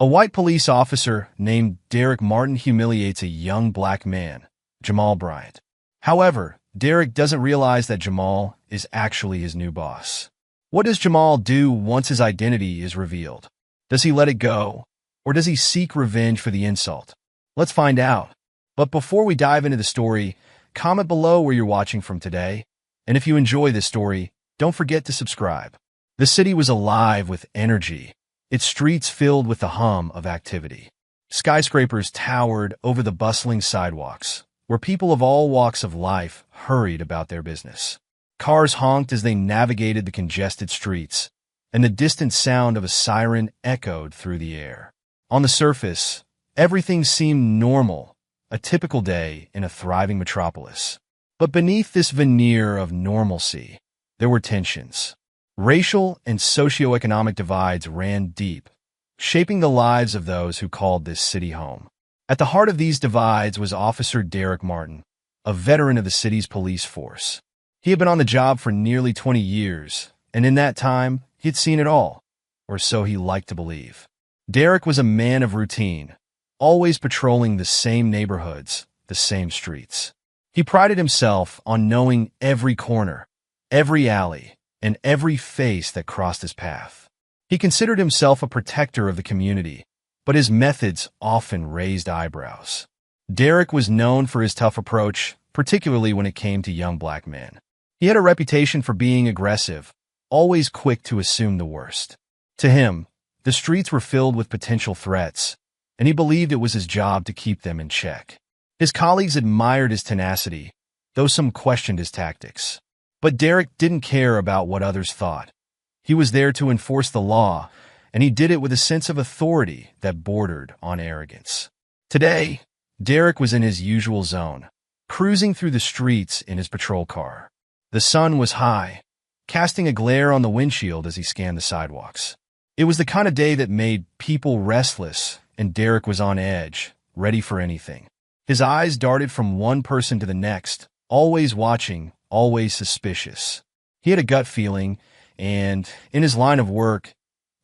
A white police officer named Derek Martin humiliates a young black man, Jamal Bryant. However, Derek doesn't realize that Jamal is actually his new boss. What does Jamal do once his identity is revealed? Does he let it go, or does he seek revenge for the insult? Let's find out. But before we dive into the story, comment below where you're watching from today. And if you enjoy this story, don't forget to subscribe. The city was alive with energy, its streets filled with the hum of activity. Skyscrapers towered over the bustling sidewalks, where people of all walks of life hurried about their business. Cars honked as they navigated the congested streets, and the distant sound of a siren echoed through the air. On the surface, everything seemed normal, a typical day in a thriving metropolis. But beneath this veneer of normalcy, there were tensions. Racial and socioeconomic divides ran deep, shaping the lives of those who called this city home. At the heart of these divides was Officer Derek Martin, a veteran of the city's police force. He had been on the job for nearly 20 years, and in that time, he had seen it all, or so he liked to believe. Derek was a man of routine, always patrolling the same neighborhoods, the same streets. He prided himself on knowing every corner, every alley, and every face that crossed his path. He considered himself a protector of the community, but his methods often raised eyebrows. Derek was known for his tough approach, particularly when it came to young black men. He had a reputation for being aggressive, always quick to assume the worst. To him, the streets were filled with potential threats, and he believed it was his job to keep them in check. His colleagues admired his tenacity, though some questioned his tactics. But Derek didn't care about what others thought. He was there to enforce the law, and he did it with a sense of authority that bordered on arrogance. Today, Derek was in his usual zone, cruising through the streets in his patrol car. The sun was high, casting a glare on the windshield as he scanned the sidewalks. It was the kind of day that made people restless, and Derek was on edge, ready for anything. His eyes darted from one person to the next, always watching, always suspicious. He had a gut feeling, and in his line of work,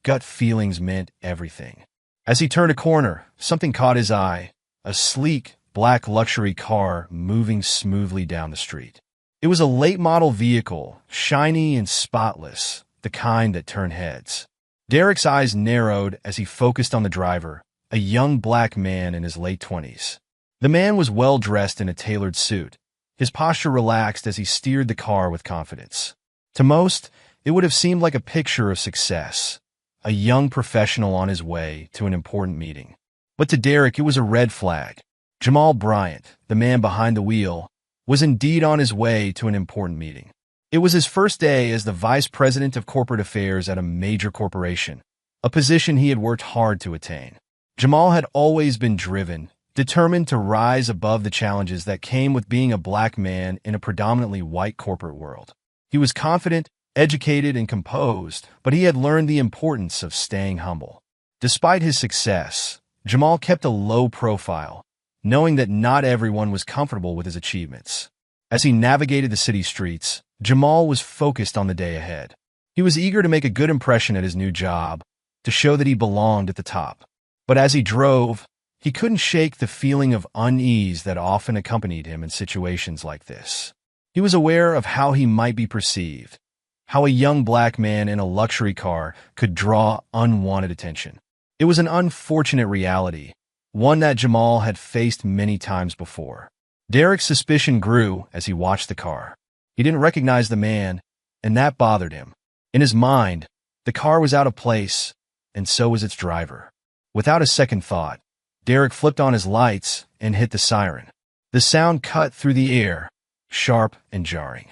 gut feelings meant everything. As he turned a corner, something caught his eye, a sleek, black luxury car moving smoothly down the street. It was a late-model vehicle, shiny and spotless, the kind that turned heads. Derek's eyes narrowed as he focused on the driver, a young black man in his late 20s. The man was well-dressed in a tailored suit, his posture relaxed as he steered the car with confidence. To most, it would have seemed like a picture of success, a young professional on his way to an important meeting. But to Derek, it was a red flag. Jamal Bryant, the man behind the wheel, was indeed on his way to an important meeting. It was his first day as the vice president of corporate affairs at a major corporation, a position he had worked hard to attain. Jamal had always been driven, determined to rise above the challenges that came with being a black man in a predominantly white corporate world. He was confident, educated, and composed, but he had learned the importance of staying humble. Despite his success, Jamal kept a low profile, knowing that not everyone was comfortable with his achievements. As he navigated the city streets, Jamal was focused on the day ahead. He was eager to make a good impression at his new job, to show that he belonged at the top. But as he drove, he couldn't shake the feeling of unease that often accompanied him in situations like this. He was aware of how he might be perceived, how a young black man in a luxury car could draw unwanted attention. It was an unfortunate reality, one that Jamal had faced many times before. Derek's suspicion grew as he watched the car. He didn't recognize the man, and that bothered him. In his mind, the car was out of place, and so was its driver. Without a second thought, Derek flipped on his lights and hit the siren. The sound cut through the air, sharp and jarring.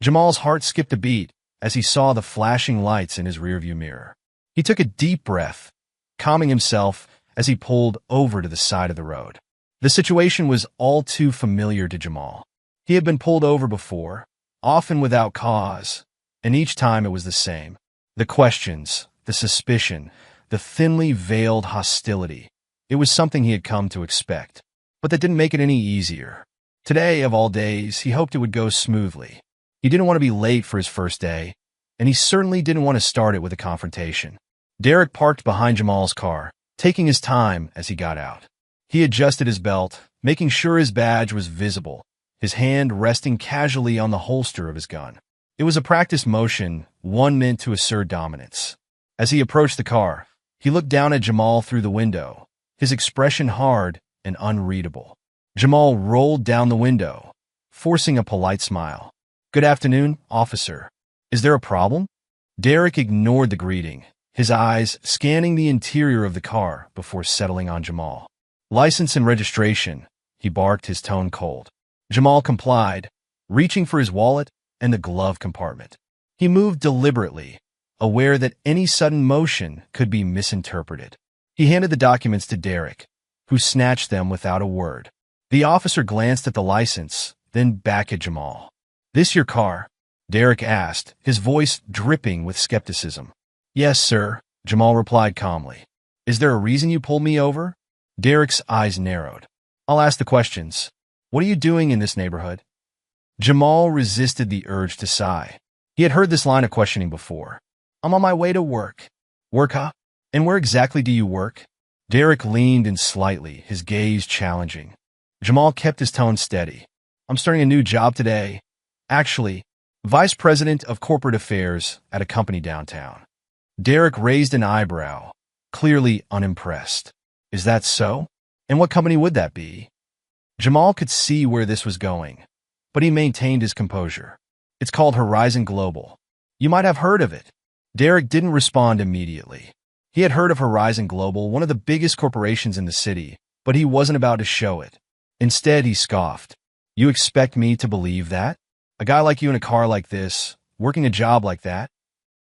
Jamal's heart skipped a beat as he saw the flashing lights in his rearview mirror. He took a deep breath, calming himself as he pulled over to the side of the road. The situation was all too familiar to Jamal. He had been pulled over before, often without cause, and each time it was the same. The questions, the suspicion, the thinly veiled hostility. It was something he had come to expect, but that didn't make it any easier. Today, of all days, he hoped it would go smoothly. He didn't want to be late for his first day, and he certainly didn't want to start it with a confrontation. Derek parked behind Jamal's car, taking his time as he got out. He adjusted his belt, making sure his badge was visible, his hand resting casually on the holster of his gun. It was a practice motion, one meant to assert dominance. As he approached the car, he looked down at Jamal through the window, his expression hard and unreadable. Jamal rolled down the window, forcing a polite smile. "Good afternoon, officer. Is there a problem?" Derek ignored the greeting, his eyes scanning the interior of the car before settling on Jamal. "License and registration," he barked, his tone cold. Jamal complied, reaching for his wallet and the glove compartment. He moved deliberately, aware that any sudden motion could be misinterpreted. He handed the documents to Derek, who snatched them without a word. The officer glanced at the license, then back at Jamal. "This your car?" Derek asked, his voice dripping with skepticism. "Yes, sir," Jamal replied calmly. "Is there a reason you pulled me over?" Derek's eyes narrowed. "I'll ask the questions. What are you doing in this neighborhood?" Jamal resisted the urge to sigh. He had heard this line of questioning before. "I'm on my way to work." "Work, huh? And where exactly do you work?" Derek leaned in slightly, his gaze challenging. Jamal kept his tone steady. "I'm starting a new job today. Actually, Vice President of Corporate Affairs at a company downtown." Derek raised an eyebrow, clearly unimpressed. "Is that so? And what company would that be?" Jamal could see where this was going, but he maintained his composure. "It's called Horizon Global. You might have heard of it." Derek didn't respond immediately. He had heard of Horizon Global, one of the biggest corporations in the city, but he wasn't about to show it. Instead, he scoffed. "You expect me to believe that? A guy like you in a car like this, working a job like that?"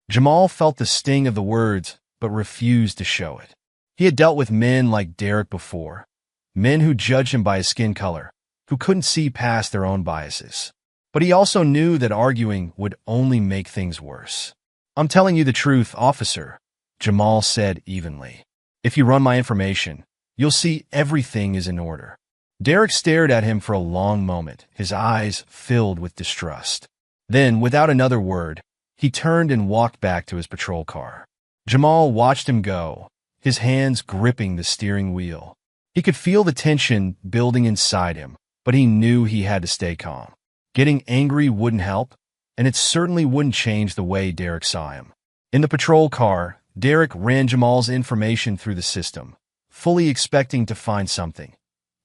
Jamal felt the sting of the words, but refused to show it. He had dealt with men like Derek before, men who judged him by his skin color, who couldn't see past their own biases. But he also knew that arguing would only make things worse. "I'm telling you the truth, officer," Jamal said evenly. "If you run my information, you'll see everything is in order." Derek stared at him for a long moment, his eyes filled with distrust. Then, without another word, he turned and walked back to his patrol car. Jamal watched him go, his hands gripping the steering wheel. He could feel the tension building inside him, but he knew he had to stay calm. Getting angry wouldn't help, and it certainly wouldn't change the way Derek saw him. In the patrol car, Derek ran Jamal's information through the system, fully expecting to find something,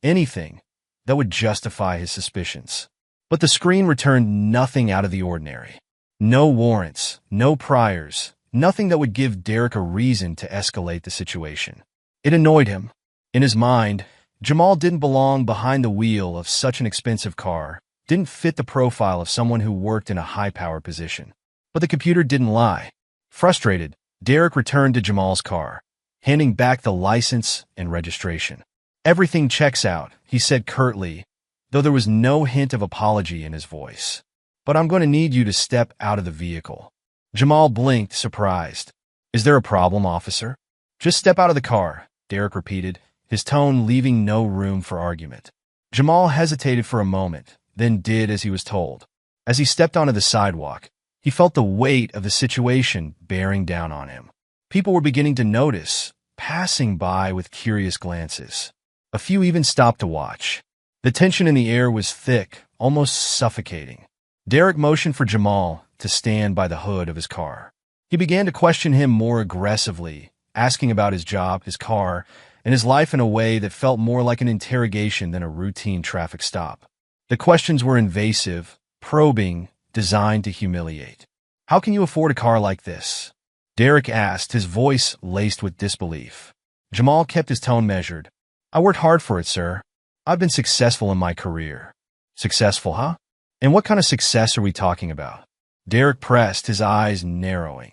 anything, that would justify his suspicions. But the screen returned nothing out of the ordinary. No warrants, no priors, nothing that would give Derek a reason to escalate the situation. It annoyed him. In his mind, Jamal didn't belong behind the wheel of such an expensive car, didn't fit the profile of someone who worked in a high-power position. But the computer didn't lie. Frustrated, Derek returned to Jamal's car, handing back the license and registration. "Everything checks out," he said curtly, though there was no hint of apology in his voice. "But I'm going to need you to step out of the vehicle." Jamal blinked, surprised. "Is there a problem, officer?" "Just step out of the car," Derek repeated, his tone leaving no room for argument. Jamal hesitated for a moment, then did as he was told. As he stepped onto the sidewalk, he felt the weight of the situation bearing down on him. People were beginning to notice, passing by with curious glances. A few even stopped to watch. The tension in the air was thick, almost suffocating. Derek motioned for Jamal to stand by the hood of his car. He began to question him more aggressively, asking about his job, his car, and his life in a way that felt more like an interrogation than a routine traffic stop. The questions were invasive, probing, designed to humiliate. "How can you afford a car like this?" Derek asked, his voice laced with disbelief. Jamal kept his tone measured. "I worked hard for it, sir. I've been successful in my career." "Successful, huh? And what kind of success are we talking about?" Derek pressed, his eyes narrowing.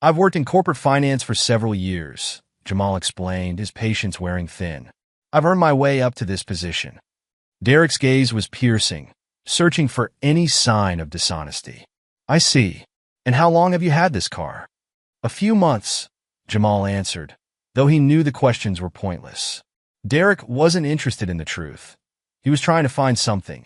"I've worked in corporate finance for several years," Jamal explained, his patience wearing thin. "I've earned my way up to this position." Derek's gaze was piercing, searching for any sign of dishonesty. "I see. And how long have you had this car?" "A few months," Jamal answered, though he knew the questions were pointless. Derek wasn't interested in the truth. He was trying to find something,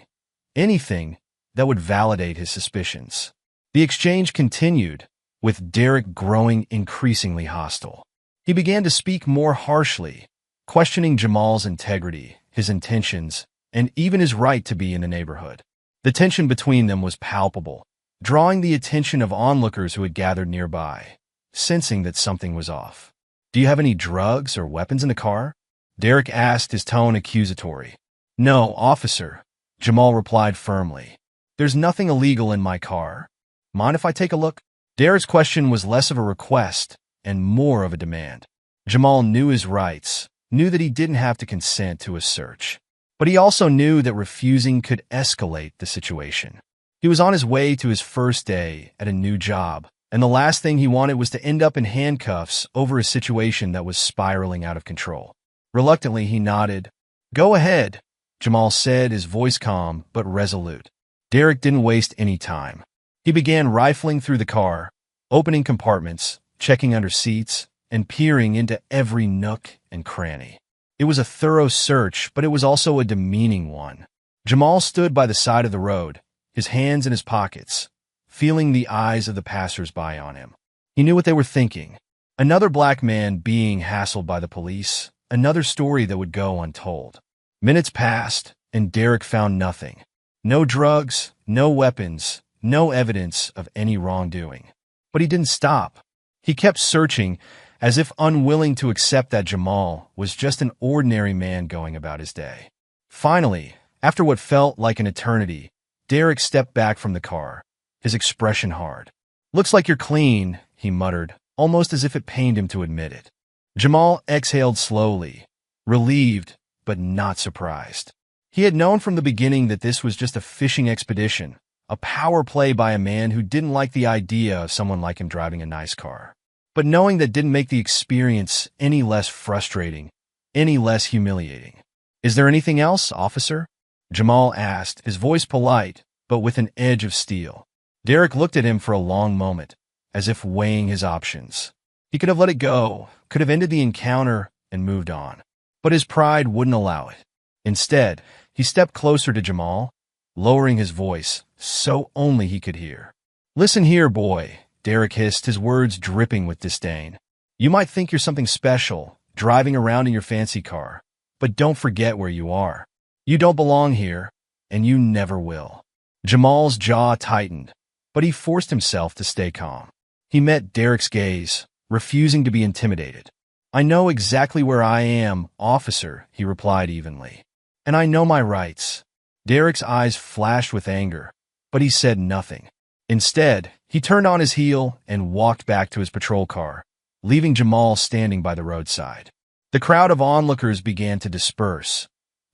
anything, that would validate his suspicions. The exchange continued, with Derek growing increasingly hostile. He began to speak more harshly, questioning Jamal's integrity, his intentions, and even his right to be in the neighborhood. The tension between them was palpable, drawing the attention of onlookers who had gathered nearby, sensing that something was off. "Do you have any drugs or weapons in the car?" Derek asked, his tone accusatory. "No, officer," Jamal replied firmly. "There's nothing illegal in my car. Mind if I take a look?" Derek's question was less of a request and more of a demand. Jamal knew his rights, knew that he didn't have to consent to a search. But he also knew that refusing could escalate the situation. He was on his way to his first day at a new job, and the last thing he wanted was to end up in handcuffs over a situation that was spiraling out of control. Reluctantly, he nodded. "Go ahead," Jamal said, his voice calm but resolute. Derek didn't waste any time. He began rifling through the car, opening compartments, checking under seats, and peering into every nook and cranny. It was a thorough search, but it was also a demeaning one. Jamal stood by the side of the road, his hands in his pockets, feeling the eyes of the passers-by on him. He knew what they were thinking. Another black man being hassled by the police, another story that would go untold. Minutes passed, and Derek found nothing. No drugs, no weapons, no evidence of any wrongdoing. But he didn't stop. He kept searching, as if unwilling to accept that Jamal was just an ordinary man going about his day. Finally, after what felt like an eternity, Derek stepped back from the car, his expression hard. "Looks like you're clean," he muttered, almost as if it pained him to admit it. Jamal exhaled slowly, relieved but not surprised. He had known from the beginning that this was just a fishing expedition, a power play by a man who didn't like the idea of someone like him driving a nice car. But knowing that didn't make the experience any less frustrating, any less humiliating. "Is there anything else, officer?" Jamal asked, his voice polite, but with an edge of steel. Derek looked at him for a long moment, as if weighing his options. He could have let it go, could have ended the encounter and moved on. But his pride wouldn't allow it. Instead, he stepped closer to Jamal, lowering his voice so only he could hear. "Listen here, boy," Derek hissed, his words dripping with disdain. "You might think you're something special, driving around in your fancy car, but don't forget where you are. You don't belong here, and you never will." Jamal's jaw tightened, but he forced himself to stay calm. He met Derek's gaze, refusing to be intimidated. "I know exactly where I am, officer," he replied evenly. "And I know my rights." Derek's eyes flashed with anger, but he said nothing. Instead, he turned on his heel and walked back to his patrol car, leaving Jamal standing by the roadside. The crowd of onlookers began to disperse,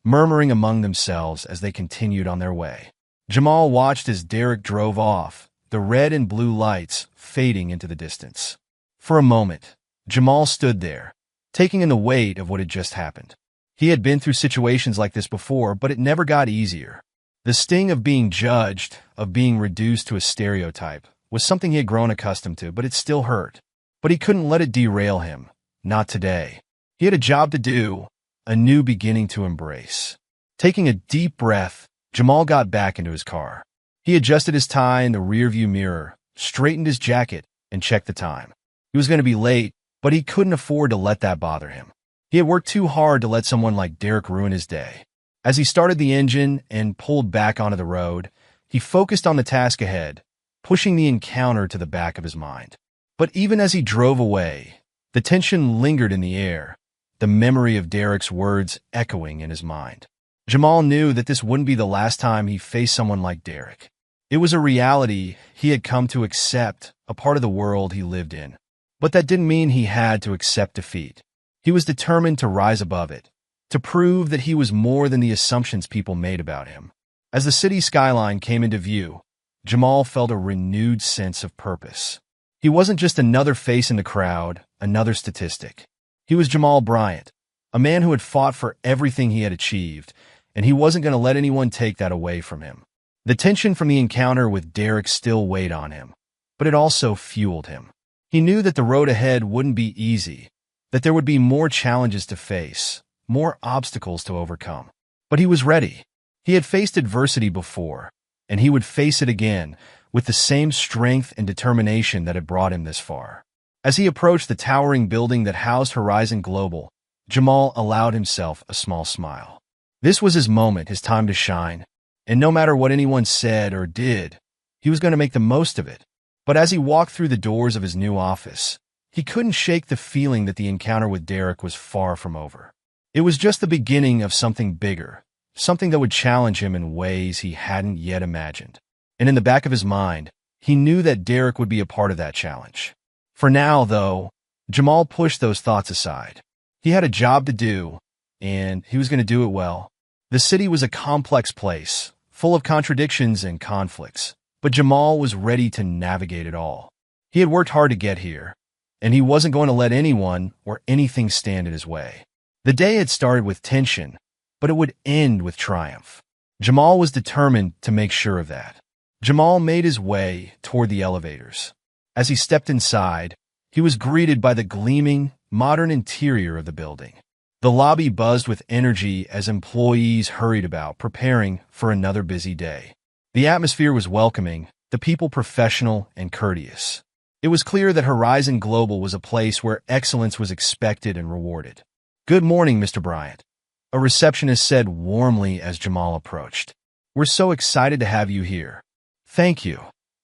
murmuring among themselves as they continued on their way. Jamal watched as Derek drove off, the red and blue lights fading into the distance. For a moment, Jamal stood there, taking in the weight of what had just happened. He had been through situations like this before, but it never got easier. The sting of being judged, of being reduced to a stereotype, was something he had grown accustomed to, but it still hurt. But he couldn't let it derail him. Not today. He had a job to do, a new beginning to embrace. Taking a deep breath, Jamal got back into his car. He adjusted his tie in the rearview mirror, straightened his jacket, and checked the time. He was going to be late, but he couldn't afford to let that bother him. He had worked too hard to let someone like Derek ruin his day. As he started the engine and pulled back onto the road, he focused on the task ahead, pushing the encounter to the back of his mind. But even as he drove away, the tension lingered in the air, the memory of Derek's words echoing in his mind. Jamal knew that this wouldn't be the last time he faced someone like Derek. It was a reality he had come to accept, a part of the world he lived in. But that didn't mean he had to accept defeat. He was determined to rise above it, to prove that he was more than the assumptions people made about him. As the city skyline came into view, Jamal felt a renewed sense of purpose. He wasn't just another face in the crowd, another statistic. He was Jamal Bryant, a man who had fought for everything he had achieved, and he wasn't going to let anyone take that away from him. The tension from the encounter with Derek still weighed on him, but it also fueled him. He knew that the road ahead wouldn't be easy, that there would be more challenges to face, more obstacles to overcome. But he was ready. He had faced adversity before, and he would face it again with the same strength and determination that had brought him this far. As he approached the towering building that housed Horizon Global, Jamal allowed himself a small smile. This was his moment, his time to shine, and no matter what anyone said or did, he was going to make the most of it. But as he walked through the doors of his new office, he couldn't shake the feeling that the encounter with Derek was far from over. It was just the beginning of something bigger, something that would challenge him in ways he hadn't yet imagined. And in the back of his mind, he knew that Derek would be a part of that challenge. For now, though, Jamal pushed those thoughts aside. He had a job to do, and he was going to do it well. The city was a complex place, full of contradictions and conflicts, but Jamal was ready to navigate it all. He had worked hard to get here, and he wasn't going to let anyone or anything stand in his way. The day had started with tension, but it would end with triumph. Jamal was determined to make sure of that. Jamal made his way toward the elevators. As he stepped inside, he was greeted by the gleaming, modern interior of the building. The lobby buzzed with energy as employees hurried about, preparing for another busy day. The atmosphere was welcoming, the people professional and courteous. It was clear that Horizon Global was a place where excellence was expected and rewarded. "Good morning, Mr. Bryant," a receptionist said warmly as Jamal approached. "We're so excited to have you here." "Thank you,"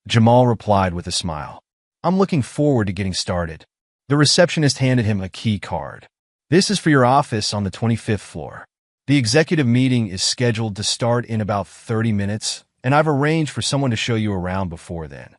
Jamal replied with a smile. "I'm looking forward to getting started." The receptionist handed him a key card. "This is for your office on the 25th floor. The executive meeting is scheduled to start in about 30 minutes, and I've arranged for someone to show you around before then."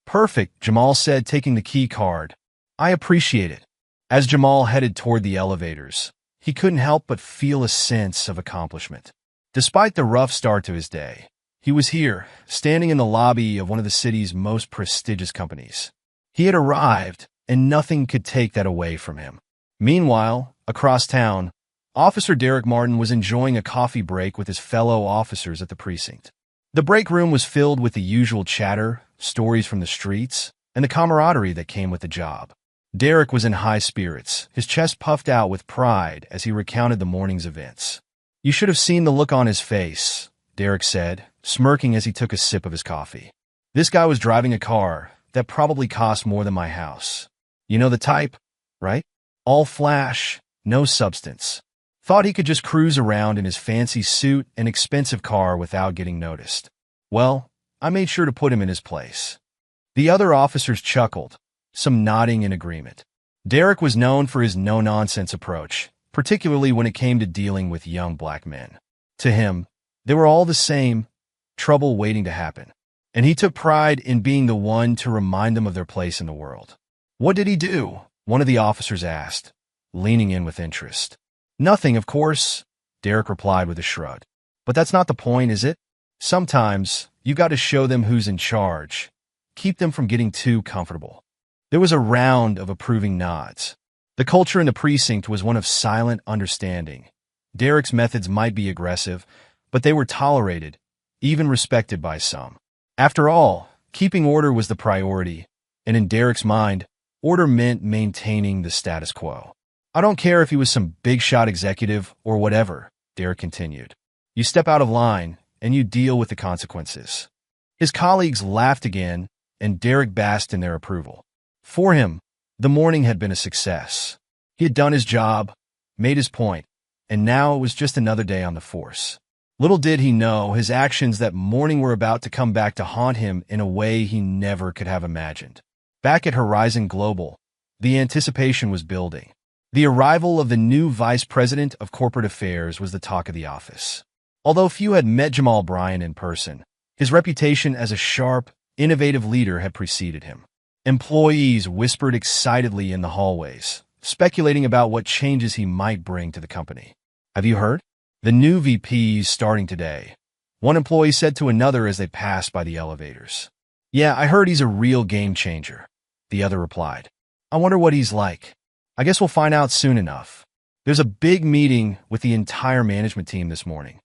"Perfect," Jamal said, taking the key card. "I appreciate it." As Jamal headed toward the elevators, he couldn't help but feel a sense of accomplishment. Despite the rough start to his day, he was here, standing in the lobby of one of the city's most prestigious companies. He had arrived, and nothing could take that away from him. Meanwhile, across town, Officer Derek Martin was enjoying a coffee break with his fellow officers at the precinct. The break room was filled with the usual chatter, stories from the streets, and the camaraderie that came with the job. Derek was in high spirits, his chest puffed out with pride as he recounted the morning's events. "You should have seen the look on his face," Derek said, smirking as he took a sip of his coffee. "This guy was driving a car that probably cost more than my house. You know the type, right? All flash, no substance. Thought he could just cruise around in his fancy suit and expensive car without getting noticed. Well, I made sure to put him in his place." The other officers chuckled, some nodding in agreement. Derek was known for his no-nonsense approach, particularly when it came to dealing with young black men. To him, they were all the same, trouble waiting to happen. And he took pride in being the one to remind them of their place in the world. "What did he do?" one of the officers asked, leaning in with interest. "Nothing, of course," Derek replied with a shrug. "But that's not the point, is it? Sometimes, you got to show them who's in charge. Keep them from getting too comfortable." There was a round of approving nods. The culture in the precinct was one of silent understanding. Derek's methods might be aggressive, but they were tolerated, even respected by some. After all, keeping order was the priority, and in Derek's mind, order meant maintaining the status quo. "I don't care if he was some big-shot executive or whatever," Derek continued. "You step out of line, and you deal with the consequences." His colleagues laughed again, and Derek basked in their approval. For him, the morning had been a success. He had done his job, made his point, and now it was just another day on the force. Little did he know his actions that morning were about to come back to haunt him in a way he never could have imagined. Back at Horizon Global, the anticipation was building. The arrival of the new vice president of corporate affairs was the talk of the office. Although few had met Jamal Bryant in person, his reputation as a sharp, innovative leader had preceded him. Employees whispered excitedly in the hallways, speculating about what changes he might bring to the company. "Have you heard? The new VP's starting today," one employee said to another as they passed by the elevators. "Yeah, I heard he's a real game changer," the other replied. "I wonder what he's like. I guess we'll find out soon enough." There's a big meeting with the entire management team this morning.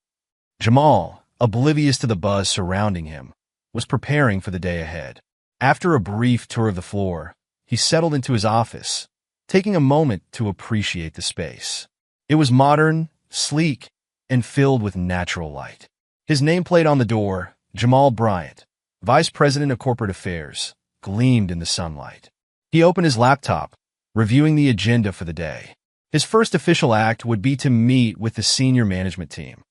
Jamal, oblivious to the buzz surrounding him, was preparing for the day ahead. After a brief tour of the floor, he settled into his office, taking a moment to appreciate the space. It was modern, sleek, and filled with natural light. His nameplate on the door, Jamal Bryant, Vice President of Corporate Affairs, gleamed in the sunlight. He opened his laptop, reviewing the agenda for the day. His first official act would be to meet with the senior management team,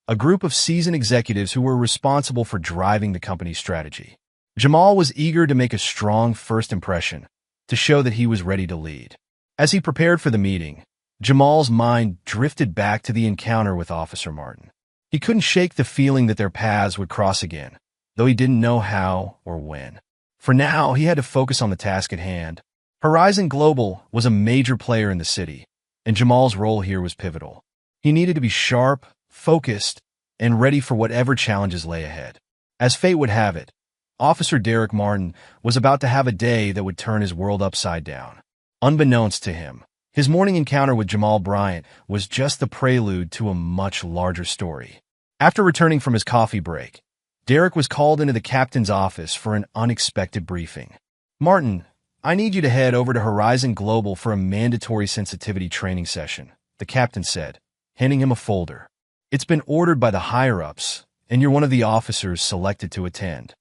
a group of seasoned executives who were responsible for driving the company's strategy. Jamal was eager to make a strong first impression, to show that he was ready to lead. As he prepared for the meeting, Jamal's mind drifted back to the encounter with Officer Martin. He couldn't shake the feeling that their paths would cross again, though he didn't know how or when. For now, he had to focus on the task at hand. Horizon Global was a major player in the city, and Jamal's role here was pivotal. He needed to be sharp, focused, and ready for whatever challenges lay ahead. As fate would have it, Officer Derek Martin was about to have a day that would turn his world upside down. Unbeknownst to him, his morning encounter with Jamal Bryant was just the prelude to a much larger story. After returning from his coffee break, Derek was called into the captain's office for an unexpected briefing. "Martin, I need you to head over to Horizon Global for a mandatory sensitivity training session," the captain said, handing him a folder. "It's been ordered by the higher-ups, and you're one of the officers selected to attend."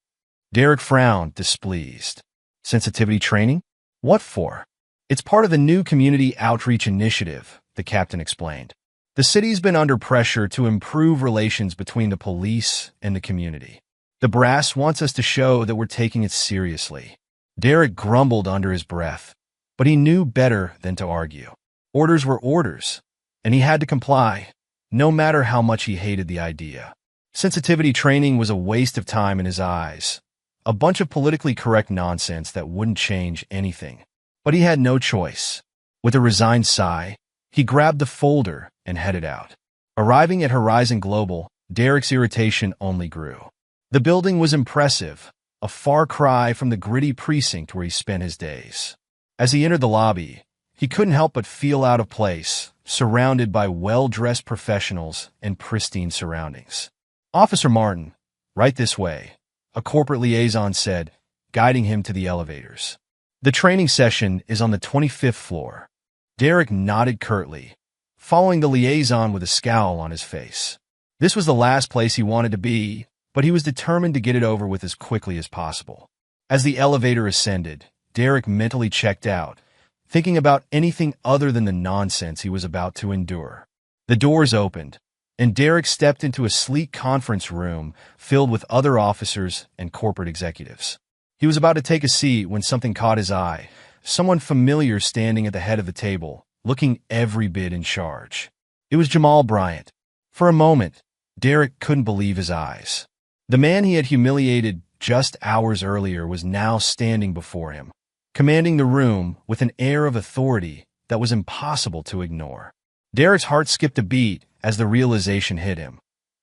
Derek frowned, displeased. "Sensitivity training? What for?" "It's part of the new community outreach initiative," the captain explained. "The city's been under pressure to improve relations between the police and the community. The brass wants us to show that we're taking it seriously." Derek grumbled under his breath, but he knew better than to argue. Orders were orders, and he had to comply, no matter how much he hated the idea. Sensitivity training was a waste of time in his eyes, a bunch of politically correct nonsense that wouldn't change anything. But he had no choice. With a resigned sigh, he grabbed the folder and headed out. Arriving at Horizon Global, Derek's irritation only grew. The building was impressive, a far cry from the gritty precinct where he spent his days. As he entered the lobby, he couldn't help but feel out of place, surrounded by well-dressed professionals and pristine surroundings. "Officer Martin, right this way," a corporate liaison said, guiding him to the elevators. "The training session is on the 25th floor." Derek nodded curtly, following the liaison with a scowl on his face. This was the last place he wanted to be, but he was determined to get it over with as quickly as possible. As the elevator ascended, Derek mentally checked out, thinking about anything other than the nonsense he was about to endure. The doors opened, and Derek stepped into a sleek conference room filled with other officers and corporate executives. He was about to take a seat when something caught his eye, someone familiar standing at the head of the table, looking every bit in charge. It was Jamal Bryant. For a moment, Derek couldn't believe his eyes. The man he had humiliated just hours earlier was now standing before him, commanding the room with an air of authority that was impossible to ignore. Derek's heart skipped a beat as the realization hit him.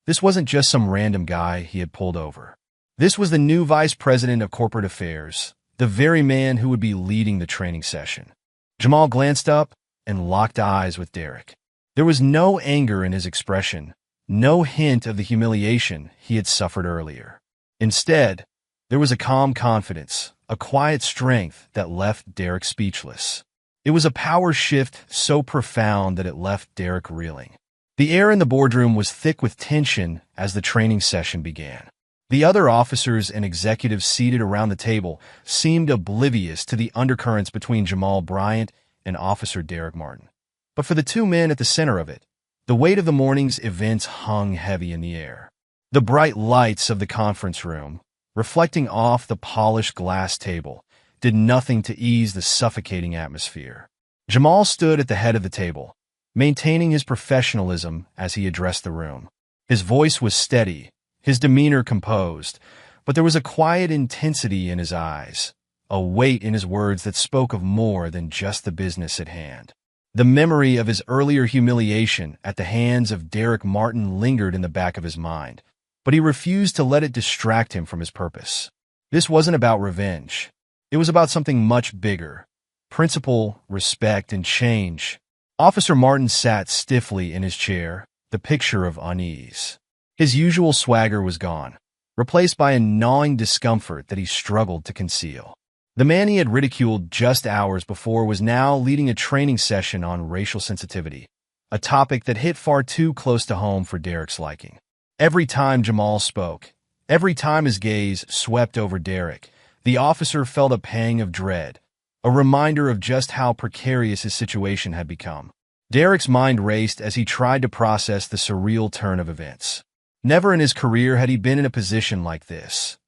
This wasn't just some random guy he had pulled over. This was the new vice president of corporate affairs, the very man who would be leading the training session. Jamal glanced up and locked eyes with Derek. There was no anger in his expression, no hint of the humiliation he had suffered earlier. Instead, there was a calm confidence, a quiet strength that left Derek speechless. It was a power shift so profound that it left Derek reeling. The air in the boardroom was thick with tension as the training session began. The other officers and executives seated around the table seemed oblivious to the undercurrents between Jamal Bryant and Officer Derek Martin. But for the two men at the center of it, the weight of the morning's events hung heavy in the air. The bright lights of the conference room, reflecting off the polished glass table, did nothing to ease the suffocating atmosphere. Jamal stood at the head of the table, maintaining his professionalism as he addressed the room. His voice was steady, his demeanor composed, but there was a quiet intensity in his eyes, a weight in his words that spoke of more than just the business at hand. The memory of his earlier humiliation at the hands of Derek Martin lingered in the back of his mind, but he refused to let it distract him from his purpose. This wasn't about revenge. It was about something much bigger: principle, respect, and change. Officer Martin sat stiffly in his chair, the picture of unease. His usual swagger was gone, replaced by a gnawing discomfort that he struggled to conceal. The man he had ridiculed just hours before was now leading a training session on racial sensitivity, a topic that hit far too close to home for Derek's liking. Every time Jamal spoke, every time his gaze swept over Derek, the officer felt a pang of dread, a reminder of just how precarious his situation had become. Derek's mind raced as he tried to process the surreal turn of events. Never in his career had he been in a position like this,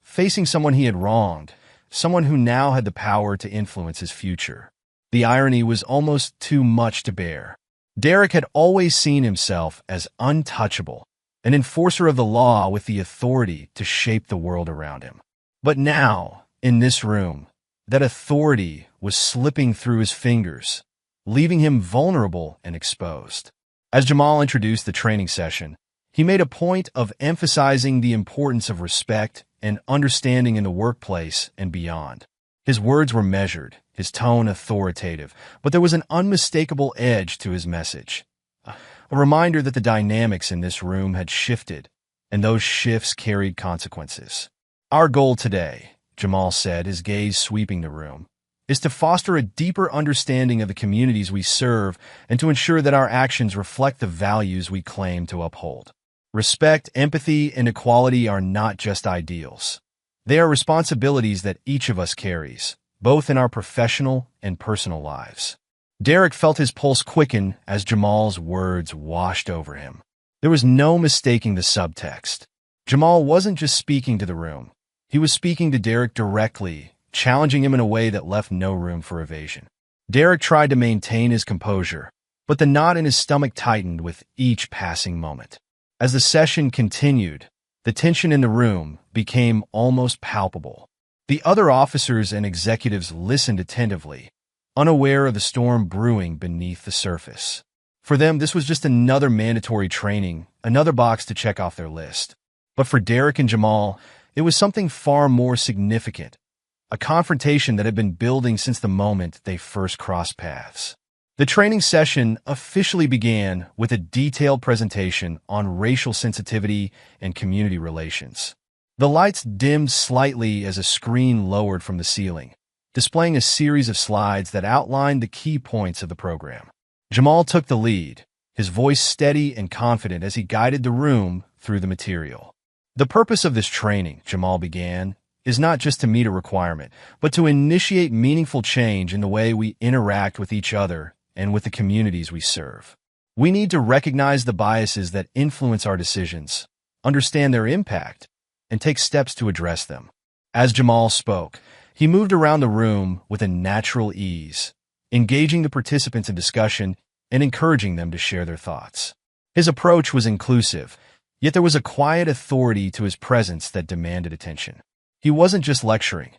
facing someone he had wronged, someone who now had the power to influence his future. The irony was almost too much to bear. Derek had always seen himself as untouchable, an enforcer of the law with the authority to shape the world around him. But now, in this room, that authority was slipping through his fingers, leaving him vulnerable and exposed. As Jamal introduced the training session, he made a point of emphasizing the importance of respect and understanding in the workplace and beyond. His words were measured, his tone authoritative, but there was an unmistakable edge to his message. A reminder that the dynamics in this room had shifted, and those shifts carried consequences. Our goal today, Jamal said, his gaze sweeping the room, is to foster a deeper understanding of the communities we serve and to ensure that our actions reflect the values we claim to uphold. Respect, empathy, and equality are not just ideals. They are responsibilities that each of us carries, both in our professional and personal lives. Derek felt his pulse quicken as Jamal's words washed over him. There was no mistaking the subtext. Jamal wasn't just speaking to the room. He was speaking to Derek directly, challenging him in a way that left no room for evasion. Derek tried to maintain his composure, but the knot in his stomach tightened with each passing moment. As the session continued, the tension in the room became almost palpable. The other officers and executives listened attentively, unaware of the storm brewing beneath the surface. For them, this was just another mandatory training, another box to check off their list. But for Derek and Jamal, it was something far more significant, a confrontation that had been building since the moment they first crossed paths. The training session officially began with a detailed presentation on racial sensitivity and community relations. The lights dimmed slightly as a screen lowered from the ceiling, displaying a series of slides that outlined the key points of the program. Jamal took the lead, his voice steady and confident as he guided the room through the material. The purpose of this training, Jamal began, is not just to meet a requirement, but to initiate meaningful change in the way we interact with each other and with the communities we serve. We need to recognize the biases that influence our decisions, understand their impact, and take steps to address them. As Jamal spoke, he moved around the room with a natural ease, engaging the participants in discussion and encouraging them to share their thoughts. His approach was inclusive, yet there was a quiet authority to his presence that demanded attention. He wasn't just lecturing.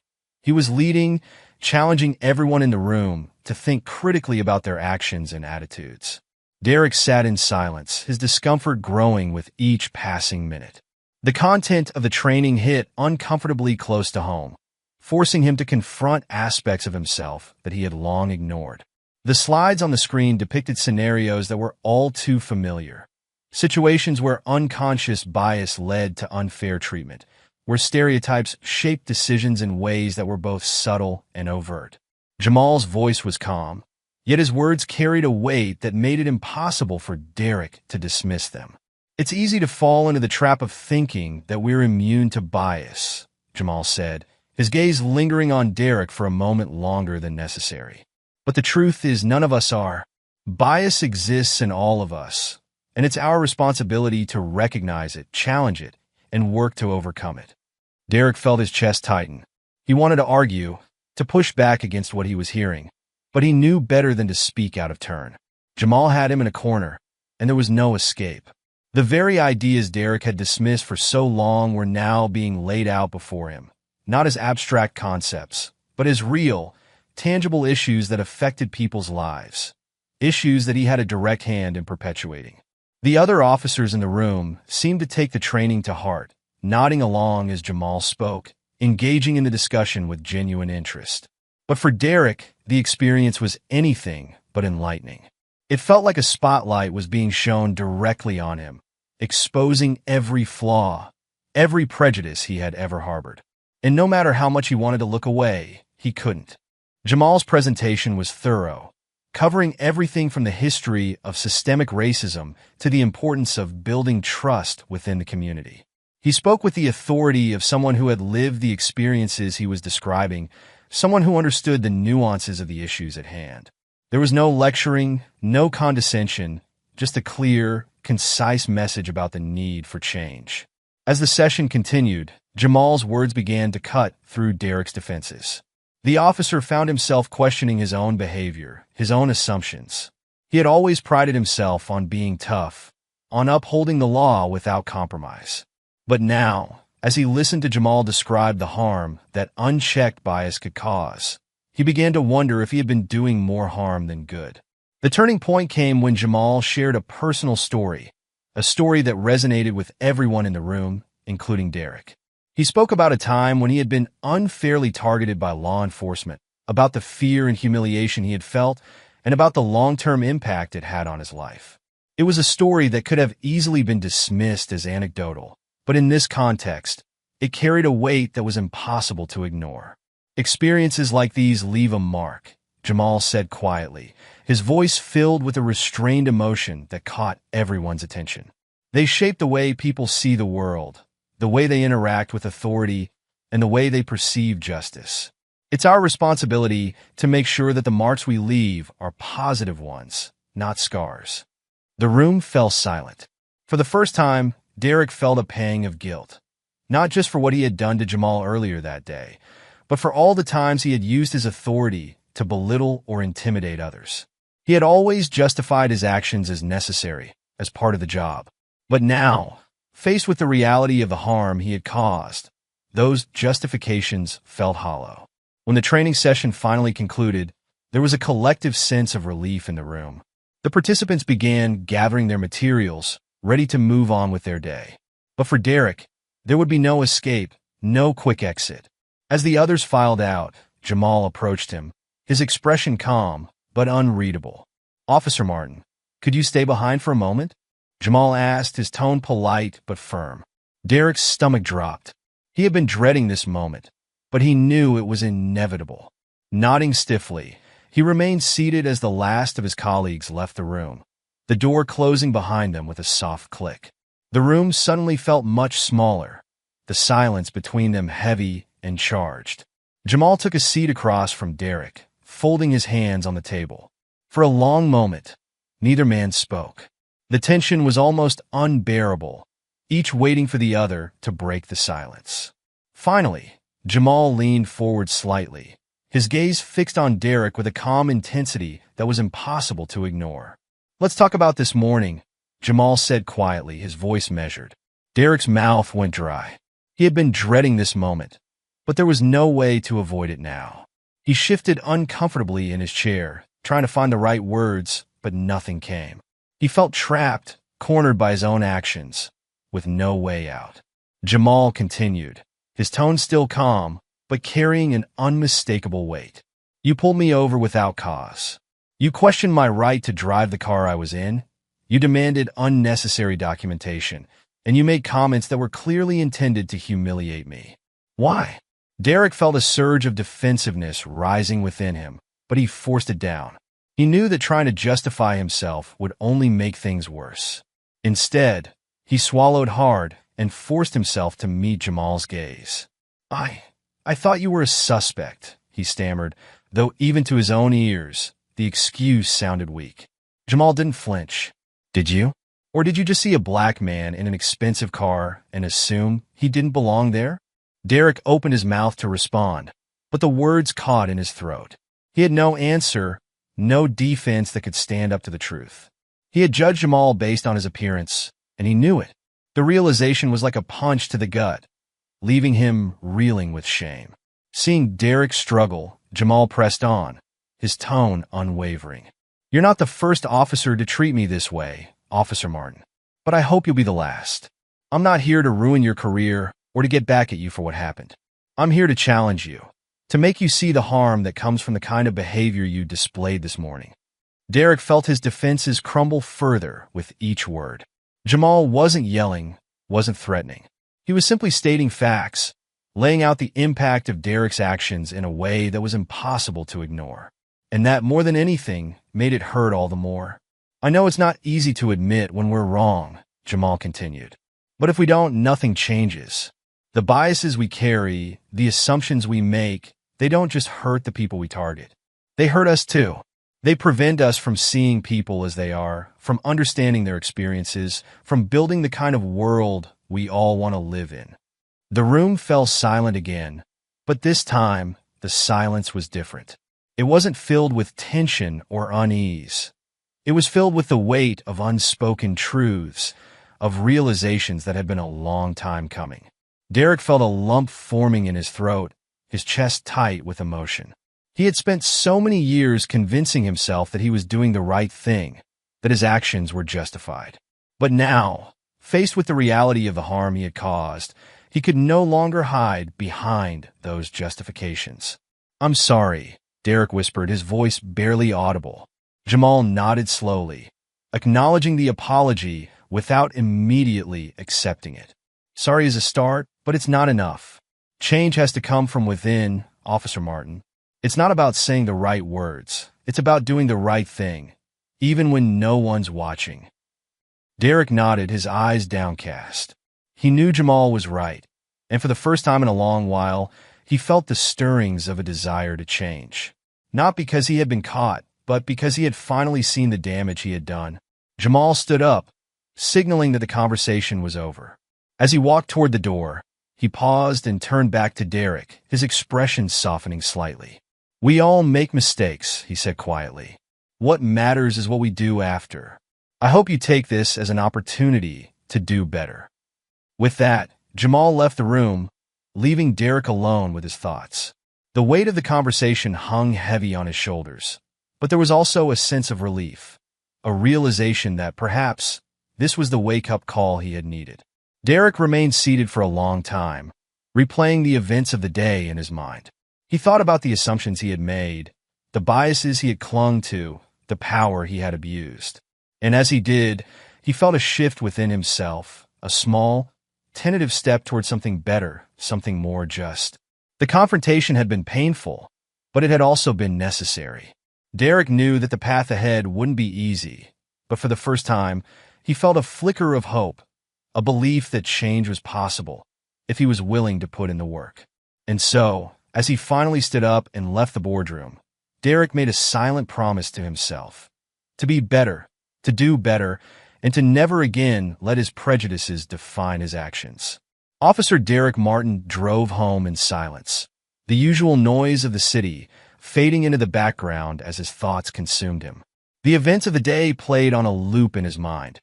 He was leading, challenging everyone in the room to think critically about their actions and attitudes. Derek sat in silence, his discomfort growing with each passing minute. The content of the training hit uncomfortably close to home, forcing him to confront aspects of himself that he had long ignored. The slides on the screen depicted scenarios that were all too familiar. Situations where unconscious bias led to unfair treatment, where stereotypes shaped decisions in ways that were both subtle and overt. Jamal's voice was calm, yet his words carried a weight that made it impossible for Derek to dismiss them. It's easy to fall into the trap of thinking that we're immune to bias, Jamal said, his gaze lingering on Derek for a moment longer than necessary. But the truth is, none of us are. Bias exists in all of us, and it's our responsibility to recognize it, challenge it, and work to overcome it. Derek felt his chest tighten. He wanted to argue, to push back against what he was hearing, but he knew better than to speak out of turn. Jamal had him in a corner, and there was no escape. The very ideas Derek had dismissed for so long were now being laid out before him, not as abstract concepts, but as real, tangible issues that affected people's lives, issues that he had a direct hand in perpetuating. The other officers in the room seemed to take the training to heart, nodding along as Jamal spoke, engaging in the discussion with genuine interest. But for Derek, the experience was anything but enlightening. It felt like a spotlight was being shown directly on him, exposing every flaw, every prejudice he had ever harbored. And no matter how much he wanted to look away, he couldn't. Jamal's presentation was thorough, covering everything from the history of systemic racism to the importance of building trust within the community. He spoke with the authority of someone who had lived the experiences he was describing, someone who understood the nuances of the issues at hand. There was no lecturing, no condescension, just a clear, concise message about the need for change. As the session continued, Jamal's words began to cut through Derek's defenses. The officer found himself questioning his own behavior, his own assumptions. He had always prided himself on being tough, on upholding the law without compromise. But now, as he listened to Jamal describe the harm that unchecked bias could cause, he began to wonder if he had been doing more harm than good. The turning point came when Jamal shared a personal story, a story that resonated with everyone in the room, including Derek. He spoke about a time when he had been unfairly targeted by law enforcement, about the fear and humiliation he had felt, and about the long-term impact it had on his life. It was a story that could have easily been dismissed as anecdotal, but in this context, it carried a weight that was impossible to ignore. Experiences like these leave a mark, Jamal said quietly, his voice filled with a restrained emotion that caught everyone's attention. They shape the way people see the world, the way they interact with authority, and the way they perceive justice. It's our responsibility to make sure that the marks we leave are positive ones, not scars. The room fell silent. For the first time, Derek felt a pang of guilt, not just for what he had done to Jamal earlier that day, but for all the times he had used his authority to belittle or intimidate others. He had always justified his actions as necessary, as part of the job. But now, faced with the reality of the harm he had caused, those justifications felt hollow. When the training session finally concluded, there was a collective sense of relief in the room. The participants began gathering their materials, ready to move on with their day. But for Derek, there would be no escape, no quick exit. As the others filed out, Jamal approached him, his expression calm but unreadable. "Officer Martin, could you stay behind for a moment?" Jamal asked, his tone polite but firm. Derek's stomach dropped. He had been dreading this moment, but he knew it was inevitable. Nodding stiffly, he remained seated as the last of his colleagues left the room, the door closing behind them with a soft click. The room suddenly felt much smaller, the silence between them heavy and charged. Jamal took a seat across from Derek, folding his hands on the table. For a long moment, neither man spoke. The tension was almost unbearable, each waiting for the other to break the silence. Finally, Jamal leaned forward slightly, his gaze fixed on Derek with a calm intensity that was impossible to ignore. "Let's talk about this morning," Jamal said quietly, his voice measured. Derek's mouth went dry. He had been dreading this moment, but there was no way to avoid it now. He shifted uncomfortably in his chair, trying to find the right words, but nothing came. He felt trapped, cornered by his own actions, with no way out. Jamal continued, his tone still calm, but carrying an unmistakable weight. "You pulled me over without cause. You questioned my right to drive the car I was in. You demanded unnecessary documentation, and you made comments that were clearly intended to humiliate me. Why?" Derek felt a surge of defensiveness rising within him, but he forced it down. He knew that trying to justify himself would only make things worse. Instead, he swallowed hard and forced himself to meet Jamal's gaze. I thought you were a suspect," he stammered, though even to his own ears, the excuse sounded weak. Jamal didn't flinch. "Did you? Or did you just see a black man in an expensive car and assume he didn't belong there?" Derek opened his mouth to respond, but the words caught in his throat. He had no answer, no defense that could stand up to the truth. He had judged Jamal based on his appearance, and he knew it. The realization was like a punch to the gut, leaving him reeling with shame. Seeing Derek struggle, Jamal pressed on, his tone unwavering. "You're not the first officer to treat me this way, Officer Martin, but I hope you'll be the last. I'm not here to ruin your career or to get back at you for what happened. I'm here to challenge you, to make you see the harm that comes from the kind of behavior you displayed this morning." Derek felt his defenses crumble further with each word. Jamal wasn't yelling, wasn't threatening. He was simply stating facts, laying out the impact of Derek's actions in a way that was impossible to ignore. And that, more than anything, made it hurt all the more. "I know it's not easy to admit when we're wrong," Jamal continued. "But if we don't, nothing changes. The biases we carry, the assumptions we make, they don't just hurt the people we target. They hurt us too. They prevent us from seeing people as they are, from understanding their experiences, from building the kind of world we all want to live in. The room fell silent again, but this time the silence was different. It wasn't filled with tension or unease. It was filled with the weight of unspoken truths, of realizations that had been a long time coming. Derek felt a lump forming in his throat, his chest tight with emotion. He had spent so many years convincing himself that he was doing the right thing, that his actions were justified. But now, faced with the reality of the harm he had caused, he could no longer hide behind those justifications. "I'm sorry," Derek whispered, his voice barely audible. Jamal nodded slowly, acknowledging the apology without immediately accepting it. "Sorry is a start, but it's not enough. Change has to come from within, Officer Martin. It's not about saying the right words. It's about doing the right thing, even when no one's watching." Derek nodded, his eyes downcast. He knew Jamal was right, and for the first time in a long while, he felt the stirrings of a desire to change. Not because he had been caught, but because he had finally seen the damage he had done. Jamal stood up, signaling that the conversation was over. As he walked toward the door, he paused and turned back to Derek, his expression softening slightly. "We all make mistakes," he said quietly. "What matters is what we do after. I hope you take this as an opportunity to do better." With that, Jamal left the room, leaving Derek alone with his thoughts. The weight of the conversation hung heavy on his shoulders, but there was also a sense of relief, a realization that perhaps this was the wake-up call he had needed. Derek remained seated for a long time, replaying the events of the day in his mind. He thought about the assumptions he had made, the biases he had clung to, the power he had abused. And as he did, he felt a shift within himself, a small, tentative step toward something better, something more just. The confrontation had been painful, but it had also been necessary. Derek knew that the path ahead wouldn't be easy, but for the first time, he felt a flicker of hope, a belief that change was possible if he was willing to put in the work. And so, as he finally stood up and left the boardroom, Derek made a silent promise to himself to be better, to do better, and to never again let his prejudices define his actions. Officer Derek Martin drove home in silence, the usual noise of the city fading into the background as his thoughts consumed him. The events of the day played on a loop in his mind,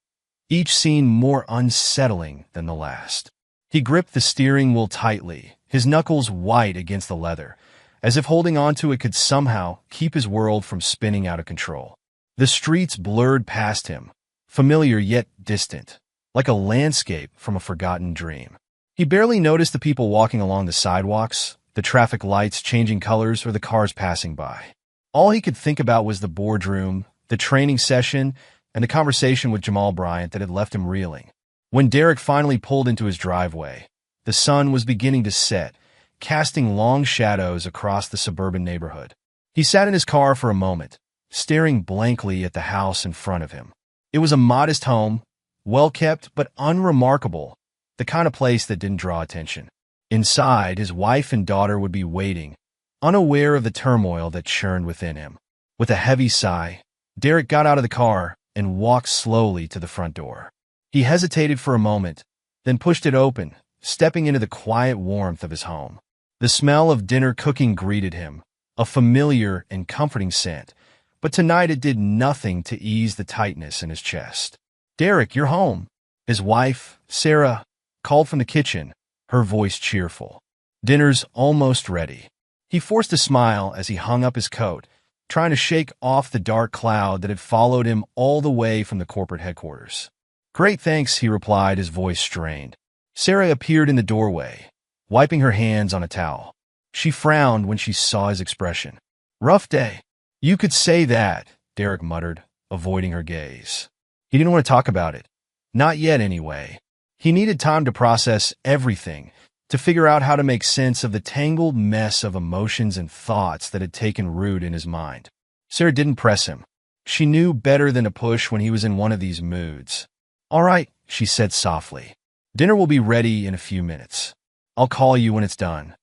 each scene more unsettling than the last. He gripped the steering wheel tightly, his knuckles white against the leather, as if holding onto it could somehow keep his world from spinning out of control. The streets blurred past him, familiar yet distant, like a landscape from a forgotten dream. He barely noticed the people walking along the sidewalks, the traffic lights changing colors, or the cars passing by. All he could think about was the boardroom, the training session, and the conversation with Jamal Bryant that had left him reeling. When Derek finally pulled into his driveway, the sun was beginning to set, casting long shadows across the suburban neighborhood. He sat in his car for a moment, staring blankly at the house in front of him. It was a modest home, well-kept but unremarkable, the kind of place that didn't draw attention. Inside, his wife and daughter would be waiting, unaware of the turmoil that churned within him. With a heavy sigh, Derek got out of the car and walked slowly to the front door. He hesitated for a moment, then pushed it open, stepping into the quiet warmth of his home. The smell of dinner cooking greeted him, a familiar and comforting scent, but tonight it did nothing to ease the tightness in his chest. "Derek, you're home," his wife, Sarah, called from the kitchen, her voice cheerful. "Dinner's almost ready." He forced a smile as he hung up his coat, trying to shake off the dark cloud that had followed him all the way from the corporate headquarters. "Great, thanks," he replied, his voice strained. Sarah appeared in the doorway, wiping her hands on a towel. She frowned when she saw his expression. "Rough day." "You could say that," Derek muttered, avoiding her gaze. He didn't want to talk about it. Not yet, anyway. He needed time to process everything, to figure out how to make sense of the tangled mess of emotions and thoughts that had taken root in his mind. Sarah didn't press him. She knew better than to push when he was in one of these moods. "All right," she said softly. "Dinner will be ready in a few minutes. I'll call you when it's done."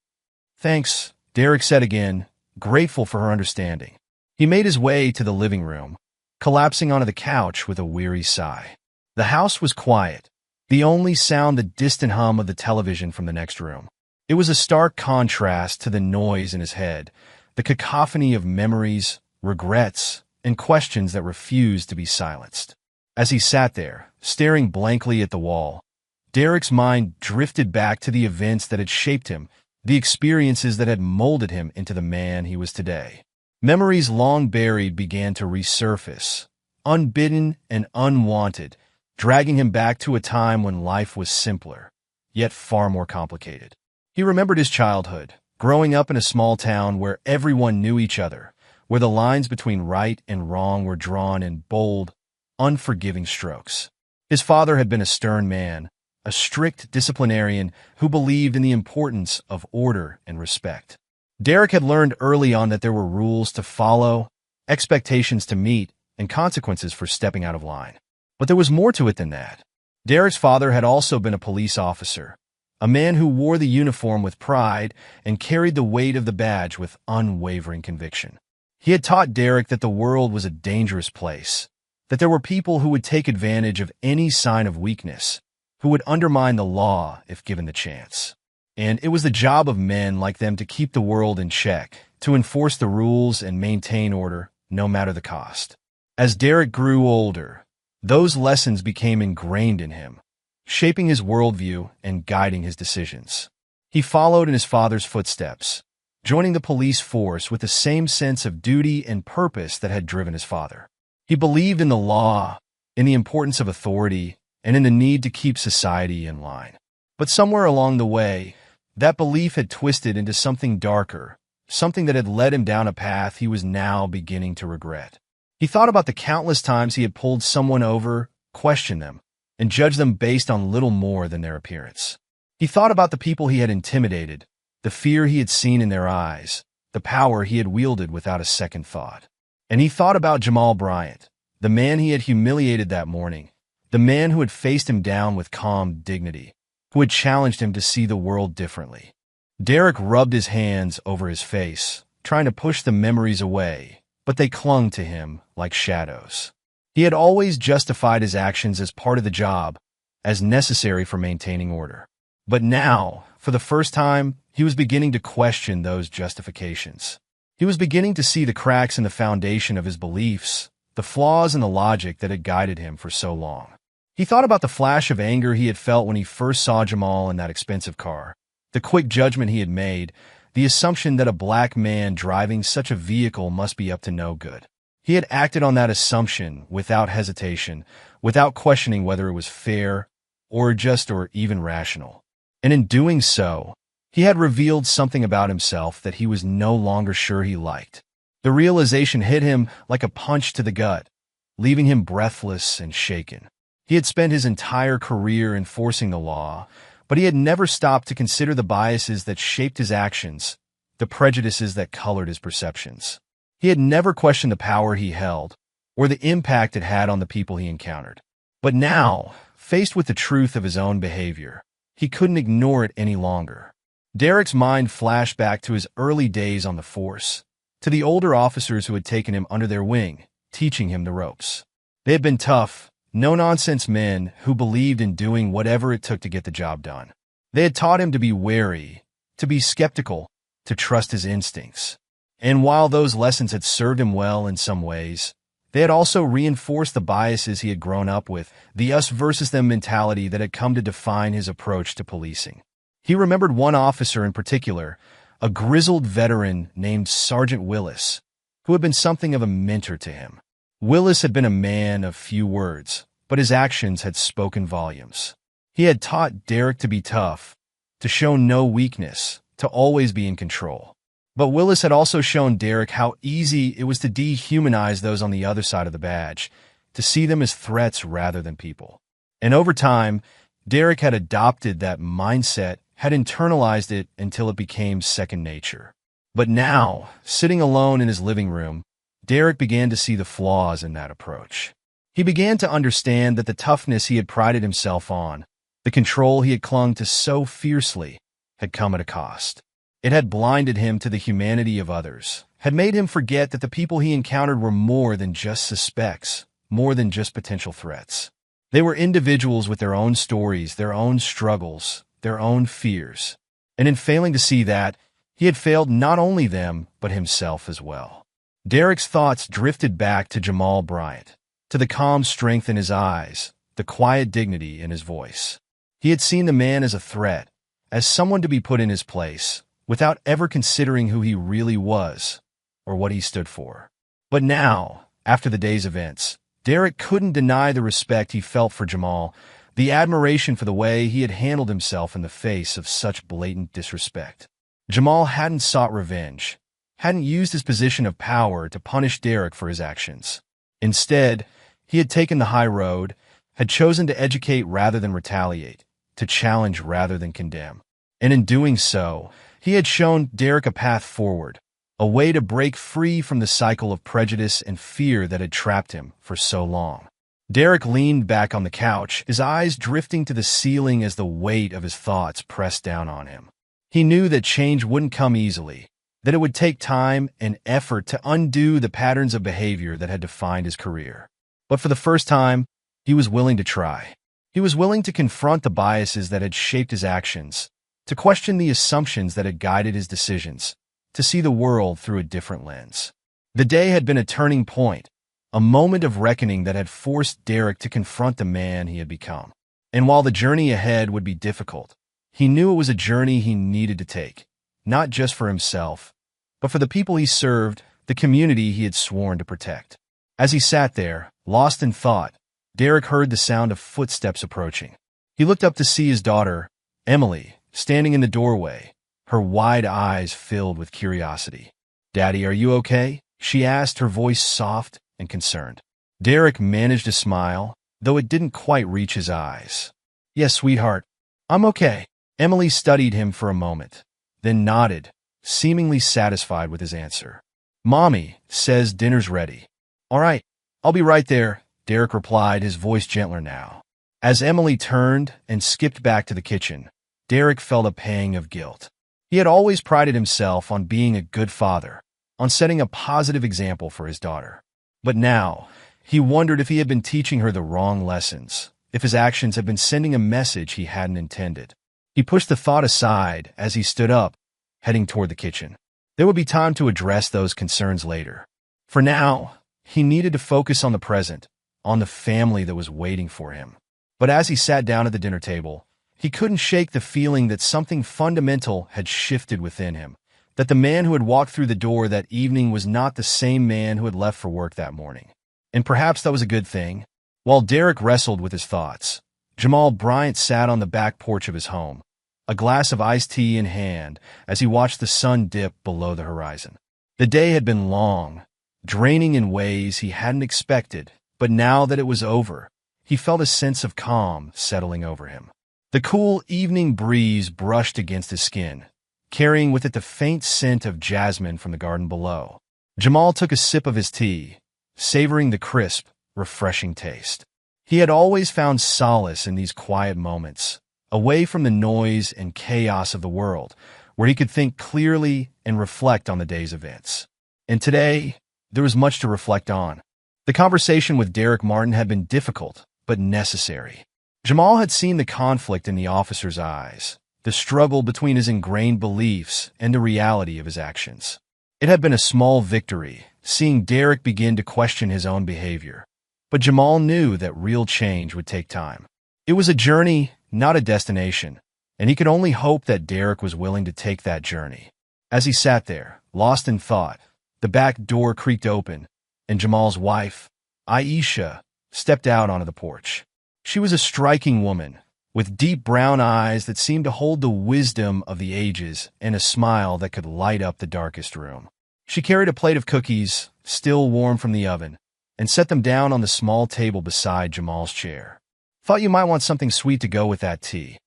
"Thanks," Derek said again, grateful for her understanding. He made his way to the living room, collapsing onto the couch with a weary sigh. The house was quiet, the only sound the distant hum of the television from the next room. It was a stark contrast to the noise in his head, the cacophony of memories, regrets, and questions that refused to be silenced. As he sat there, staring blankly at the wall, Derek's mind drifted back to the events that had shaped him, the experiences that had molded him into the man he was today. Memories long buried began to resurface, unbidden and unwanted, dragging him back to a time when life was simpler, yet far more complicated. He remembered his childhood, growing up in a small town where everyone knew each other, where the lines between right and wrong were drawn in bold, unforgiving strokes. His father had been a stern man, a strict disciplinarian who believed in the importance of order and respect. Derek had learned early on that there were rules to follow, expectations to meet, and consequences for stepping out of line. But there was more to it than that. Derek's father had also been a police officer, a man who wore the uniform with pride and carried the weight of the badge with unwavering conviction. He had taught Derek that the world was a dangerous place, that there were people who would take advantage of any sign of weakness, who would undermine the law if given the chance. And it was the job of men like them to keep the world in check, to enforce the rules and maintain order, no matter the cost. As Derek grew older, those lessons became ingrained in him, shaping his worldview and guiding his decisions. He followed in his father's footsteps, joining the police force with the same sense of duty and purpose that had driven his father. He believed in the law, in the importance of authority, and in the need to keep society in line. But somewhere along the way, that belief had twisted into something darker, something that had led him down a path he was now beginning to regret. He thought about the countless times he had pulled someone over, questioned them, and judged them based on little more than their appearance. He thought about the people he had intimidated, the fear he had seen in their eyes, the power he had wielded without a second thought. And he thought about Jamal Bryant, the man he had humiliated that morning, the man who had faced him down with calm dignity, who had challenged him to see the world differently. Derek rubbed his hands over his face, trying to push the memories away, but they clung to him like shadows. He had always justified his actions as part of the job, as necessary for maintaining order. But now, for the first time, he was beginning to question those justifications. He was beginning to see the cracks in the foundation of his beliefs, the flaws in the logic that had guided him for so long. He thought about the flash of anger he had felt when he first saw Jamal in that expensive car, the quick judgment he had made, the assumption that a black man driving such a vehicle must be up to no good. He had acted on that assumption without hesitation, without questioning whether it was fair or just or even rational. And in doing so, he had revealed something about himself that he was no longer sure he liked. The realization hit him like a punch to the gut, leaving him breathless and shaken. He had spent his entire career enforcing the law, but he had never stopped to consider the biases that shaped his actions, the prejudices that colored his perceptions. He had never questioned the power he held, or the impact it had on the people he encountered. But now, faced with the truth of his own behavior, he couldn't ignore it any longer. Derek's mind flashed back to his early days on the force, to the older officers who had taken him under their wing, teaching him the ropes. They had been tough, no-nonsense men who believed in doing whatever it took to get the job done. They had taught him to be wary, to be skeptical, to trust his instincts. And while those lessons had served him well in some ways, they had also reinforced the biases he had grown up with, the us versus them mentality that had come to define his approach to policing. He remembered one officer in particular, a grizzled veteran named Sergeant Willis, who had been something of a mentor to him. Willis had been a man of few words, but his actions had spoken volumes. He had taught Derek to be tough, to show no weakness, to always be in control. But Willis had also shown Derek how easy it was to dehumanize those on the other side of the badge, to see them as threats rather than people. And over time, Derek had adopted that mindset, had internalized it until it became second nature. But now, sitting alone in his living room, Derek began to see the flaws in that approach. He began to understand that the toughness he had prided himself on, the control he had clung to so fiercely, had come at a cost. It had blinded him to the humanity of others, had made him forget that the people he encountered were more than just suspects, more than just potential threats. They were individuals with their own stories, their own struggles, their own fears. And in failing to see that, he had failed not only them, but himself as well. Derek's thoughts drifted back to Jamal Bryant, to the calm strength in his eyes, the quiet dignity in his voice. He had seen the man as a threat, as someone to be put in his place, without ever considering who he really was, or what he stood for. But now, after the day's events, Derek couldn't deny the respect he felt for Jamal, the admiration for the way he had handled himself in the face of such blatant disrespect. Jamal hadn't sought revenge, hadn't used his position of power to punish Derek for his actions. Instead, he had taken the high road, had chosen to educate rather than retaliate, to challenge rather than condemn. And in doing so, he had shown Derek a path forward, a way to break free from the cycle of prejudice and fear that had trapped him for so long. Derek leaned back on the couch, his eyes drifting to the ceiling as the weight of his thoughts pressed down on him. He knew that change wouldn't come easily, that it would take time and effort to undo the patterns of behavior that had defined his career. But for the first time, he was willing to try. He was willing to confront the biases that had shaped his actions, to question the assumptions that had guided his decisions, to see the world through a different lens. The day had been a turning point, a moment of reckoning that had forced Derek to confront the man he had become. And while the journey ahead would be difficult, he knew it was a journey he needed to take, not just for himself, but for the people he served, the community he had sworn to protect. As he sat there, lost in thought, Derek heard the sound of footsteps approaching. He looked up to see his daughter, Emily, standing in the doorway, her wide eyes filled with curiosity. "Daddy, are you okay?" she asked, her voice soft and concerned. Derek managed a smile, though it didn't quite reach his eyes. "Yes, sweetheart, I'm okay." Emily studied him for a moment, then nodded, seemingly satisfied with his answer. "Mommy says dinner's ready." "All right, I'll be right there," Derek replied, his voice gentler now. As Emily turned and skipped back to the kitchen, Derek felt a pang of guilt. He had always prided himself on being a good father, on setting a positive example for his daughter. But now, he wondered if he had been teaching her the wrong lessons, if his actions had been sending a message he hadn't intended. He pushed the thought aside as he stood up, heading toward the kitchen. There would be time to address those concerns later. For now, he needed to focus on the present, on the family that was waiting for him. But as he sat down at the dinner table, he couldn't shake the feeling that something fundamental had shifted within him, that the man who had walked through the door that evening was not the same man who had left for work that morning. And perhaps that was a good thing. While Derek wrestled with his thoughts, Jamal Bryant sat on the back porch of his home, a glass of iced tea in hand as he watched the sun dip below the horizon. The day had been long, draining in ways he hadn't expected, but now that it was over, he felt a sense of calm settling over him. The cool evening breeze brushed against his skin, carrying with it the faint scent of jasmine from the garden below. Jamal took a sip of his tea, savoring the crisp, refreshing taste. He had always found solace in these quiet moments, away from the noise and chaos of the world, where he could think clearly and reflect on the day's events. And today, there was much to reflect on. The conversation with Derek Martin had been difficult, but necessary. Jamal had seen the conflict in the officer's eyes, the struggle between his ingrained beliefs and the reality of his actions. It had been a small victory, seeing Derek begin to question his own behavior. But Jamal knew that real change would take time. It was a journey, not a destination, and he could only hope that Derek was willing to take that journey. As he sat there, lost in thought, the back door creaked open, and Jamal's wife, Aisha, stepped out onto the porch. She was a striking woman, with deep brown eyes that seemed to hold the wisdom of the ages and a smile that could light up the darkest room. She carried a plate of cookies, still warm from the oven, and set them down on the small table beside Jamal's chair. "Thought you might want something sweet to go with that tea,"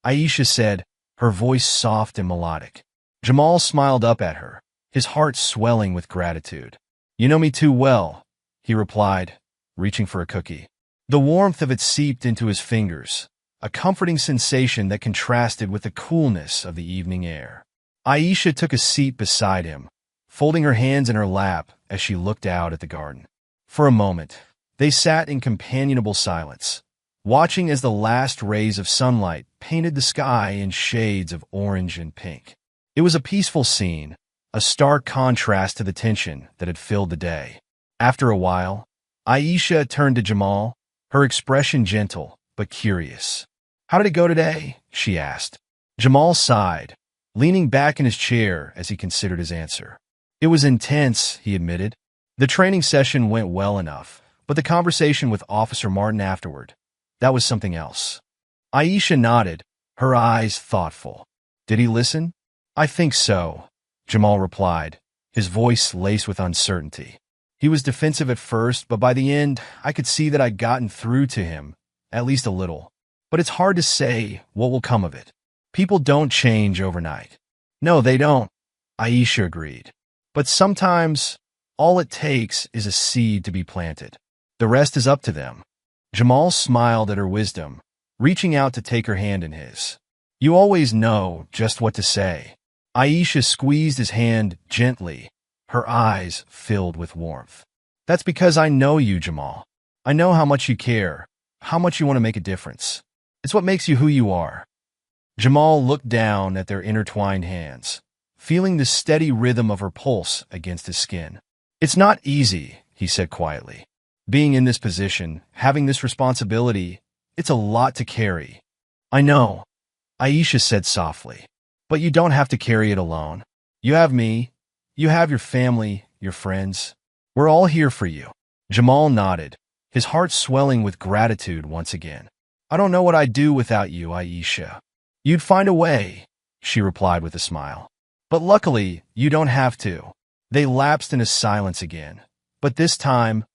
Aisha said, her voice soft and melodic. Jamal smiled up at her, his heart swelling with gratitude. "You know me too well," he replied, reaching for a cookie. The warmth of it seeped into his fingers, a comforting sensation that contrasted with the coolness of the evening air. Aisha took a seat beside him, folding her hands in her lap as she looked out at the garden. For a moment, they sat in companionable silence, watching as the last rays of sunlight painted the sky in shades of orange and pink. It was a peaceful scene, a stark contrast to the tension that had filled the day. After a while, Aisha turned to Jamal, her expression gentle but curious. "How did it go today?" she asked. Jamal sighed, leaning back in his chair as he considered his answer. "It was intense," he admitted. "The training session went well enough, but the conversation with Officer Martin afterward, that was something else." Aisha nodded, her eyes thoughtful. "Did he listen?" "I think so," Jamal replied, his voice laced with uncertainty. "He was defensive at first, but by the end, I could see that I'd gotten through to him, at least a little. But it's hard to say what will come of it. People don't change overnight." "No, they don't," Aisha agreed. "But sometimes, all it takes is a seed to be planted. The rest is up to them." Jamal smiled at her wisdom, reaching out to take her hand in his. "You always know just what to say." Aisha squeezed his hand gently, her eyes filled with warmth. "That's because I know you, Jamal. I know how much you care, how much you want to make a difference. It's what makes you who you are." Jamal looked down at their intertwined hands, feeling the steady rhythm of her pulse against his skin. "It's not easy," he said quietly. "Being in this position, having this responsibility, it's a lot to carry." "I know," Aisha said softly. "But you don't have to carry it alone. You have me. You have your family, your friends. We're all here for you." Jamal nodded, his heart swelling with gratitude once again. "I don't know what I'd do without you, Aisha." "You'd find a way," she replied with a smile. "But luckily, you don't have to." They lapsed into silence again, but this time,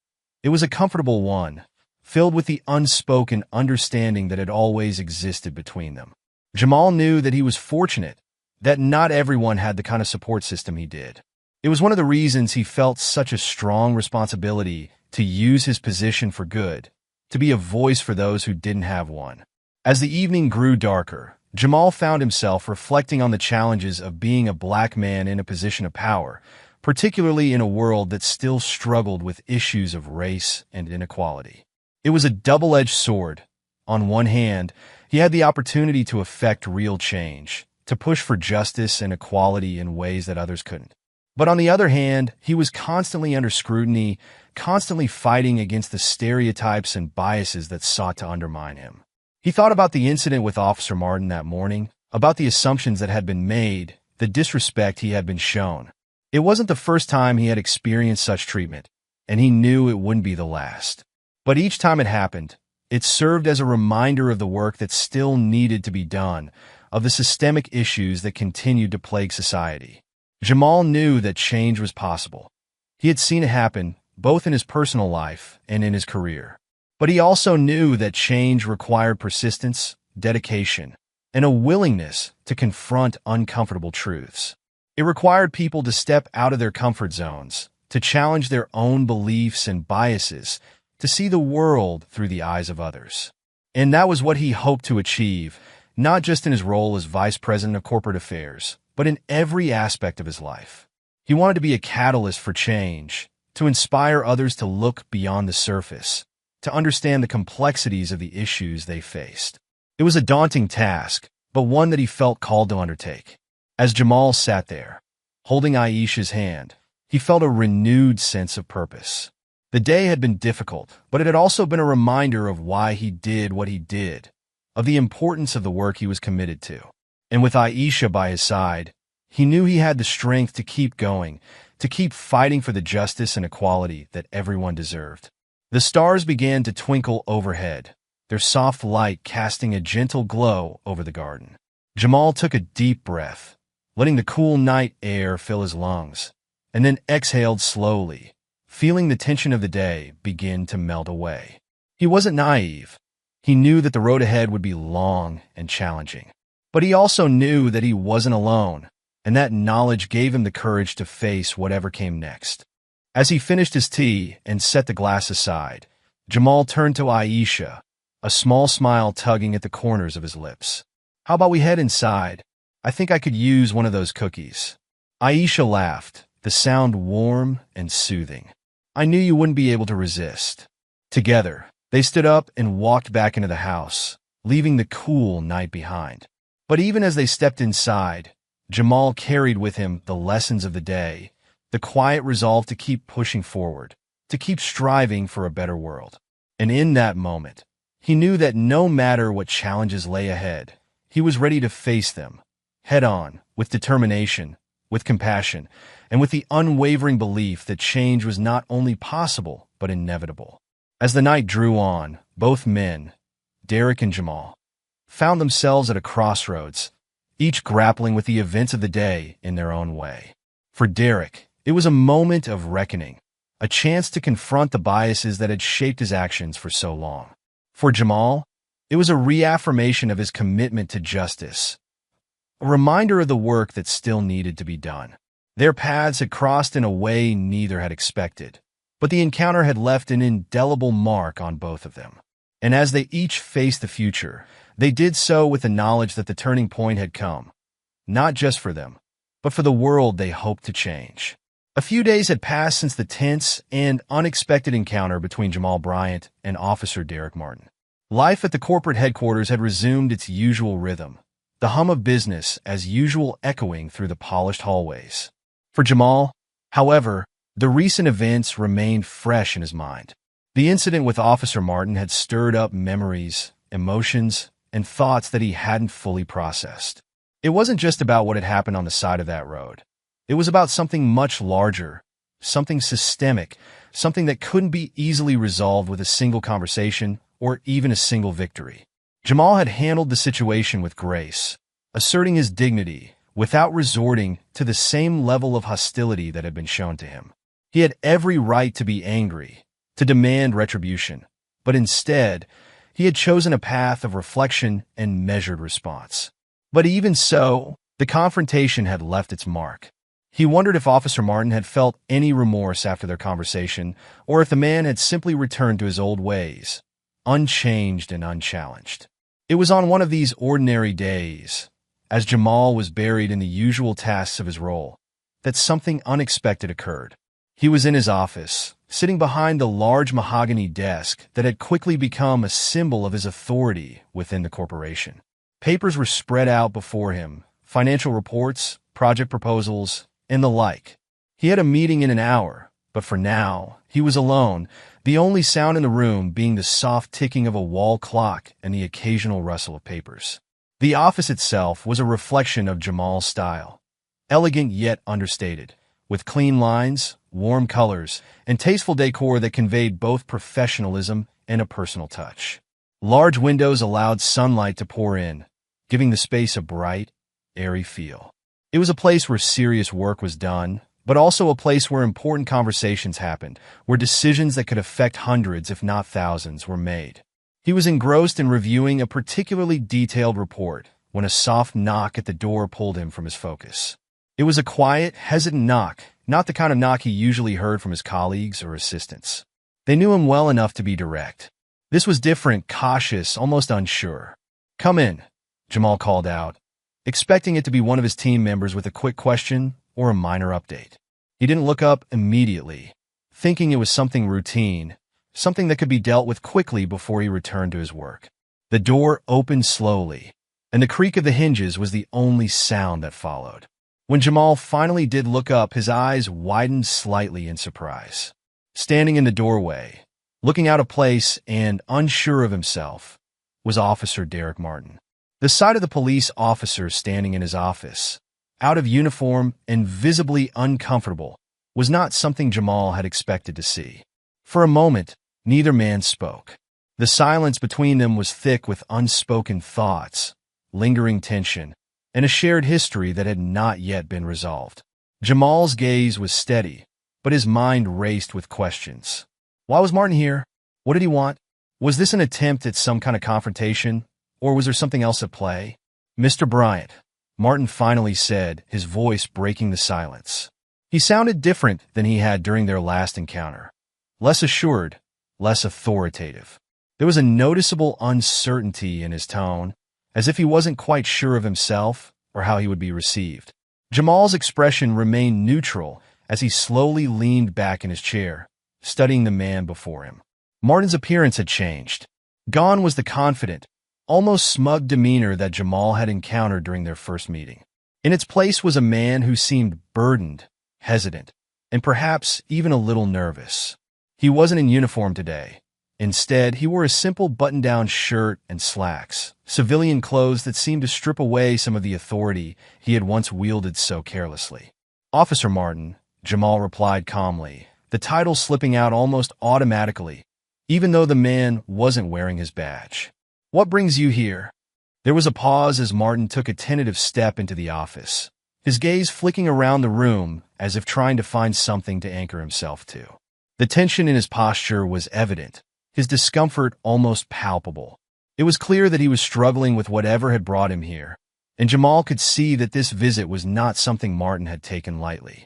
it was a comfortable one, filled with the unspoken understanding that had always existed between them. Jamal knew that he was fortunate, that not everyone had the kind of support system he did. It was one of the reasons he felt such a strong responsibility to use his position for good, to be a voice for those who didn't have one. As the evening grew darker, Jamal found himself reflecting on the challenges of being a black man in a position of power, particularly in a world that still struggled with issues of race and inequality. It was a double-edged sword. On one hand, he had the opportunity to effect real change, to push for justice and equality in ways that others couldn't. But on the other hand, he was constantly under scrutiny, constantly fighting against the stereotypes and biases that sought to undermine him. He thought about the incident with Officer Martin that morning, about the assumptions that had been made, the disrespect he had been shown. It wasn't the first time he had experienced such treatment, and he knew it wouldn't be the last. But each time it happened, it served as a reminder of the work that still needed to be done, of the systemic issues that continued to plague society. Jamal knew that change was possible. He had seen it happen, both in his personal life and in his career. But he also knew that change required persistence, dedication, and a willingness to confront uncomfortable truths. It required people to step out of their comfort zones, to challenge their own beliefs and biases, to see the world through the eyes of others. And that was what he hoped to achieve, not just in his role as Vice President of Corporate Affairs, but in every aspect of his life. He wanted to be a catalyst for change, to inspire others to look beyond the surface, to understand the complexities of the issues they faced. It was a daunting task, but one that he felt called to undertake. As Jamal sat there, holding Aisha's hand, he felt a renewed sense of purpose. The day had been difficult, but it had also been a reminder of why he did what he did, of the importance of the work he was committed to. And with Aisha by his side, he knew he had the strength to keep going, to keep fighting for the justice and equality that everyone deserved. The stars began to twinkle overhead, their soft light casting a gentle glow over the garden. Jamal took a deep breath, letting the cool night air fill his lungs, and then exhaled slowly, feeling the tension of the day begin to melt away. He wasn't naive. He knew that the road ahead would be long and challenging. But he also knew that he wasn't alone, and that knowledge gave him the courage to face whatever came next. As he finished his tea and set the glass aside, Jamal turned to Aisha, a small smile tugging at the corners of his lips. "How about we head inside? I think I could use one of those cookies." Aisha laughed, the sound warm and soothing. "I knew you wouldn't be able to resist." Together, they stood up and walked back into the house, leaving the cool night behind. But even as they stepped inside, Jamal carried with him the lessons of the day, the quiet resolve to keep pushing forward, to keep striving for a better world. And in that moment, he knew that no matter what challenges lay ahead, he was ready to face them, head on, with determination, with compassion, and with the unwavering belief that change was not only possible, but inevitable. As the night drew on, both men, Derek and Jamal, found themselves at a crossroads, each grappling with the events of the day in their own way. For Derek, it was a moment of reckoning, a chance to confront the biases that had shaped his actions for so long. For Jamal, it was a reaffirmation of his commitment to justice, a reminder of the work that still needed to be done. Their paths had crossed in a way neither had expected, but the encounter had left an indelible mark on both of them. And as they each faced the future, they did so with the knowledge that the turning point had come, not just for them, but for the world they hoped to change. A few days had passed since the tense and unexpected encounter between Jamal Bryant and Officer Derek Martin. Life at the corporate headquarters had resumed its usual rhythm, the hum of business as usual echoing through the polished hallways. For Jamal, however, the recent events remained fresh in his mind. The incident with Officer Martin had stirred up memories, emotions, and thoughts that he hadn't fully processed. It wasn't just about what had happened on the side of that road. It was about something much larger, something systemic, something that couldn't be easily resolved with a single conversation or even a single victory. Jamal had handled the situation with grace, asserting his dignity without resorting to the same level of hostility that had been shown to him. He had every right to be angry, to demand retribution, but instead, he had chosen a path of reflection and measured response. But even so, the confrontation had left its mark. He wondered if Officer Martin had felt any remorse after their conversation, or if the man had simply returned to his old ways, unchanged and unchallenged. It was on one of these ordinary days, as Jamal was buried in the usual tasks of his role, that something unexpected occurred. He was in his office, sitting behind the large mahogany desk that had quickly become a symbol of his authority within the corporation. Papers were spread out before him, financial reports, project proposals, and the like. He had a meeting in an hour, but for now, he was alone, the only sound in the room being the soft ticking of a wall clock and the occasional rustle of papers. The office itself was a reflection of Jamal's style, elegant yet understated, with clean lines, warm colors, and tasteful decor that conveyed both professionalism and a personal touch. Large windows allowed sunlight to pour in, giving the space a bright, airy feel. It was a place where serious work was done, but also a place where important conversations happened, where decisions that could affect hundreds, if not thousands, were made. He was engrossed in reviewing a particularly detailed report when a soft knock at the door pulled him from his focus. It was a quiet, hesitant knock, not the kind of knock he usually heard from his colleagues or assistants. They knew him well enough to be direct. This was different, cautious, almost unsure. "Come in," Jamal called out, expecting it to be one of his team members with a quick question or a minor update. He didn't look up immediately, thinking it was something routine, something that could be dealt with quickly before he returned to his work. The door opened slowly, and the creak of the hinges was the only sound that followed. When Jamal finally did look up, his eyes widened slightly in surprise. Standing in the doorway, looking out of place and unsure of himself, was Officer Derek Martin. The sight of the police officer standing in his office, out of uniform and visibly uncomfortable, was not something Jamal had expected to see. For a moment, neither man spoke. The silence between them was thick with unspoken thoughts, lingering tension, and a shared history that had not yet been resolved. Jamal's gaze was steady, but his mind raced with questions. Why was Martin here? What did he want? Was this an attempt at some kind of confrontation, or was there something else at play? "Mr. Bryant," Martin finally said, his voice breaking the silence. He sounded different than he had during their last encounter. Less assured, less authoritative. There was a noticeable uncertainty in his tone, as if he wasn't quite sure of himself or how he would be received. Jamal's expression remained neutral as he slowly leaned back in his chair, studying the man before him. Martin's appearance had changed. Gone was the confident, almost smug demeanor that Jamal had encountered during their first meeting. In its place was a man who seemed burdened, hesitant, and perhaps even a little nervous. He wasn't in uniform today. Instead, he wore a simple button-down shirt and slacks, civilian clothes that seemed to strip away some of the authority he had once wielded so carelessly. "Officer Martin," Jamal replied calmly, the title slipping out almost automatically, even though the man wasn't wearing his badge. "What brings you here?" There was a pause as Martin took a tentative step into the office, his gaze flicking around the room as if trying to find something to anchor himself to. The tension in his posture was evident, his discomfort almost palpable. It was clear that he was struggling with whatever had brought him here, and Jamal could see that this visit was not something Martin had taken lightly.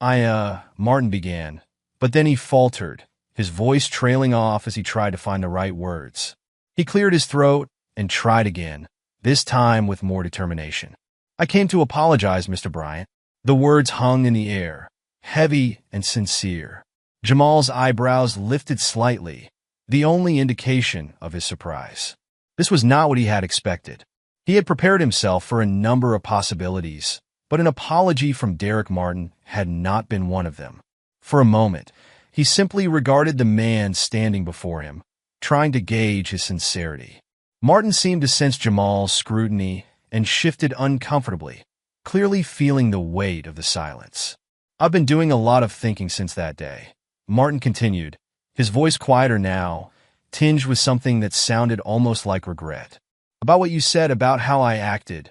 Martin began, but then he faltered, his voice trailing off as he tried to find the right words. He cleared his throat and tried again, this time with more determination. "I came to apologize, Mr. Bryant." The words hung in the air, heavy and sincere. Jamal's eyebrows lifted slightly, the only indication of his surprise. This was not what he had expected. He had prepared himself for a number of possibilities, but an apology from Derek Martin had not been one of them. For a moment, he simply regarded the man standing before him, trying to gauge his sincerity. Martin seemed to sense Jamal's scrutiny and shifted uncomfortably, clearly feeling the weight of the silence. "I've been doing a lot of thinking since that day," Martin continued, his voice quieter now, tinged with something that sounded almost like regret. "About what you said about how I acted,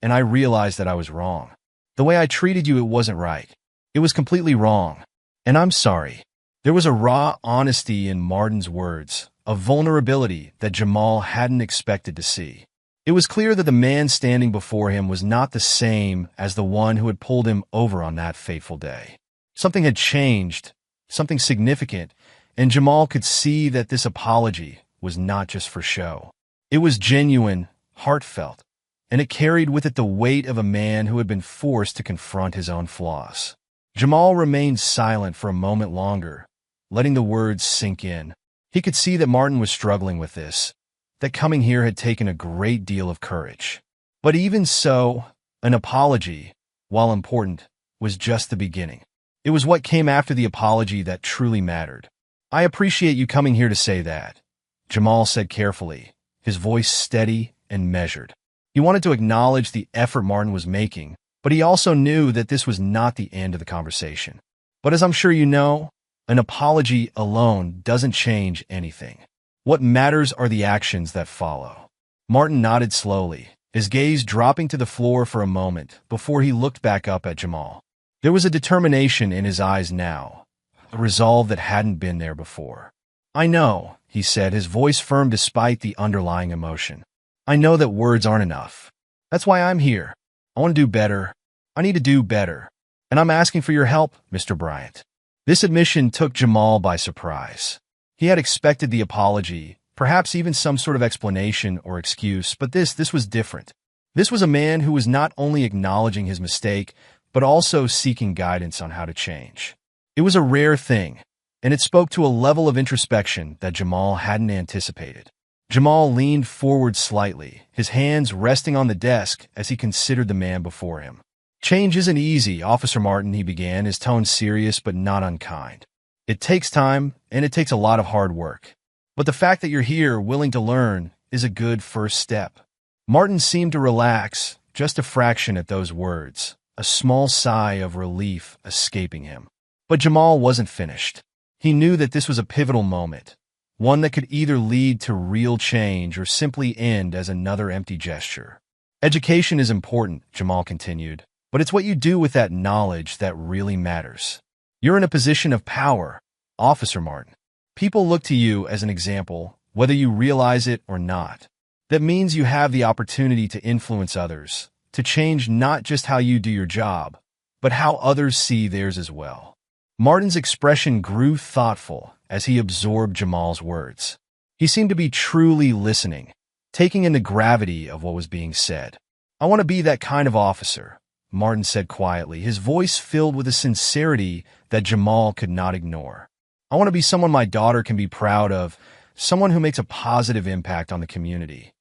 and I realized that I was wrong. The way I treated you, it wasn't right. It was completely wrong, and I'm sorry." There was a raw honesty in Martin's words, a vulnerability that Jamal hadn't expected to see. It was clear that the man standing before him was not the same as the one who had pulled him over on that fateful day. Something had changed, something significant, and Jamal could see that this apology was not just for show. It was genuine, heartfelt, and it carried with it the weight of a man who had been forced to confront his own flaws. Jamal remained silent for a moment longer, letting the words sink in. He could see that Martin was struggling with this, that coming here had taken a great deal of courage. But even so, an apology, while important, was just the beginning. It was what came after the apology that truly mattered. "I appreciate you coming here to say that," Jamal said carefully, his voice steady and measured. He wanted to acknowledge the effort Martin was making, but he also knew that this was not the end of the conversation. But as I'm sure you know, an apology alone doesn't change anything. What matters are the actions that follow. Martin nodded slowly, his gaze dropping to the floor for a moment before he looked back up at Jamal. There was a determination in his eyes now, a resolve that hadn't been there before. "I know," he said, his voice firm despite the underlying emotion. "I know that words aren't enough. That's why I'm here. I want to do better. I need to do better. And I'm asking for your help, Mr. Bryant." This admission took Jamal by surprise. He had expected the apology, perhaps even some sort of explanation or excuse, but this was different. This was a man who was not only acknowledging his mistake, but also seeking guidance on how to change. It was a rare thing, and it spoke to a level of introspection that Jamal hadn't anticipated. Jamal leaned forward slightly, his hands resting on the desk as he considered the man before him. "Change isn't easy, Officer Martin," he began, his tone serious but not unkind. "It takes time, and it takes a lot of hard work. But the fact that you're here, willing to learn, is a good first step." Martin seemed to relax, just a fraction at those words, a small sigh of relief escaping him. But Jamal wasn't finished. He knew that this was a pivotal moment, one that could either lead to real change or simply end as another empty gesture. "Education is important," Jamal continued, "but it's what you do with that knowledge that really matters. You're in a position of power, Officer Martin. People look to you as an example, whether you realize it or not. That means you have the opportunity to influence others, to change not just how you do your job, but how others see theirs as well." Martin's expression grew thoughtful as he absorbed Jamal's words. He seemed to be truly listening, taking in the gravity of what was being said. I want to be that kind of officer, Martin said quietly, his voice filled with a sincerity that Jamal could not ignore. I want to be someone my daughter can be proud of, someone who makes a positive impact on the community.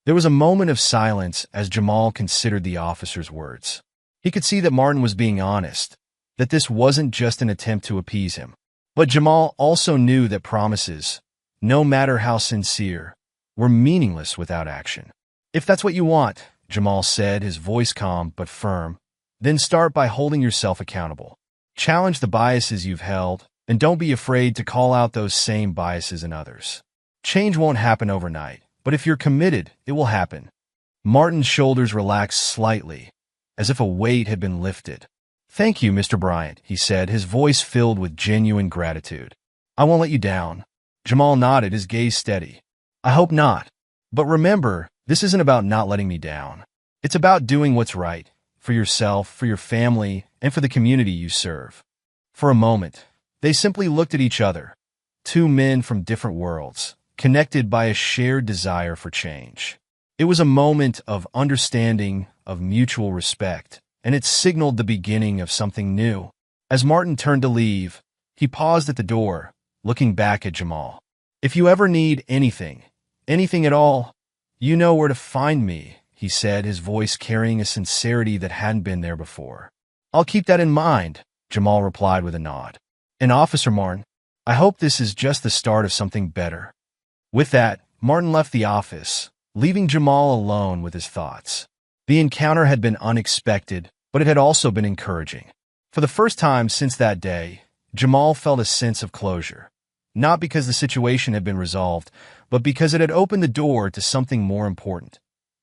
There was a moment of silence as Jamal considered the officer's words. He could see that Martin was being honest, that this wasn't just an attempt to appease him. But Jamal also knew that promises, no matter how sincere, were meaningless without action. If that's what you want, Jamal said, his voice calm but firm, then start by holding yourself accountable. Challenge the biases you've held, and don't be afraid to call out those same biases in others. Change won't happen overnight, but if you're committed, it will happen. Martin's shoulders relaxed slightly, as if a weight had been lifted. Thank you, Mr. Bryant, he said, his voice filled with genuine gratitude. I won't let you down. Jamal nodded, his gaze steady. I hope not. But remember, this isn't about not letting me down. It's about doing what's right, for yourself, for your family, and for the community you serve. For a moment, they simply looked at each other, two men from different worlds, connected by a shared desire for change. It was a moment of understanding, of mutual respect, and it signaled the beginning of something new. As Martin turned to leave, he paused at the door, looking back at Jamal. If you ever need anything at all, you know where to find me, he said, his voice carrying a sincerity that hadn't been there before. I'll keep that in mind, Jamal replied with a nod. And Officer Martin, I hope this is just the start of something better. With that, Martin left the office, leaving Jamal alone with his thoughts. The encounter had been unexpected, but it had also been encouraging. For the first time since that day, Jamal felt a sense of closure. Not because the situation had been resolved, but because it had opened the door to something more important,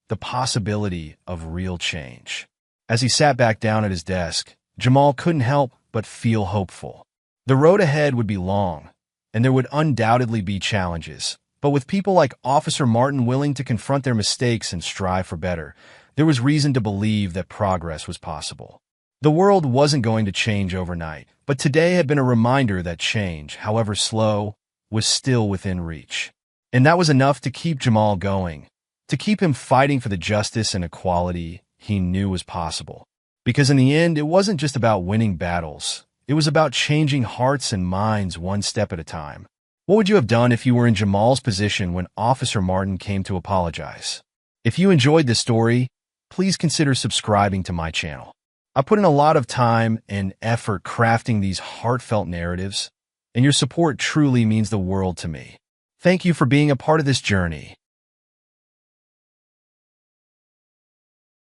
the possibility of real change. As he sat back down at his desk, Jamal couldn't help but feel hopeful. The road ahead would be long, and there would undoubtedly be challenges. But with people like Officer Martin willing to confront their mistakes and strive for better, there was reason to believe that progress was possible. The world wasn't going to change overnight, but today had been a reminder that change, however slow, was still within reach. And that was enough to keep Jamal going, to keep him fighting for the justice and equality he knew was possible. Because in the end, it wasn't just about winning battles. It was about changing hearts and minds one step at a time. What would you have done if you were in Jamal's position when Officer Martin came to apologize? If you enjoyed this story, please consider subscribing to my channel. I put in a lot of time and effort crafting these heartfelt narratives, and your support truly means the world to me. Thank you for being a part of this journey.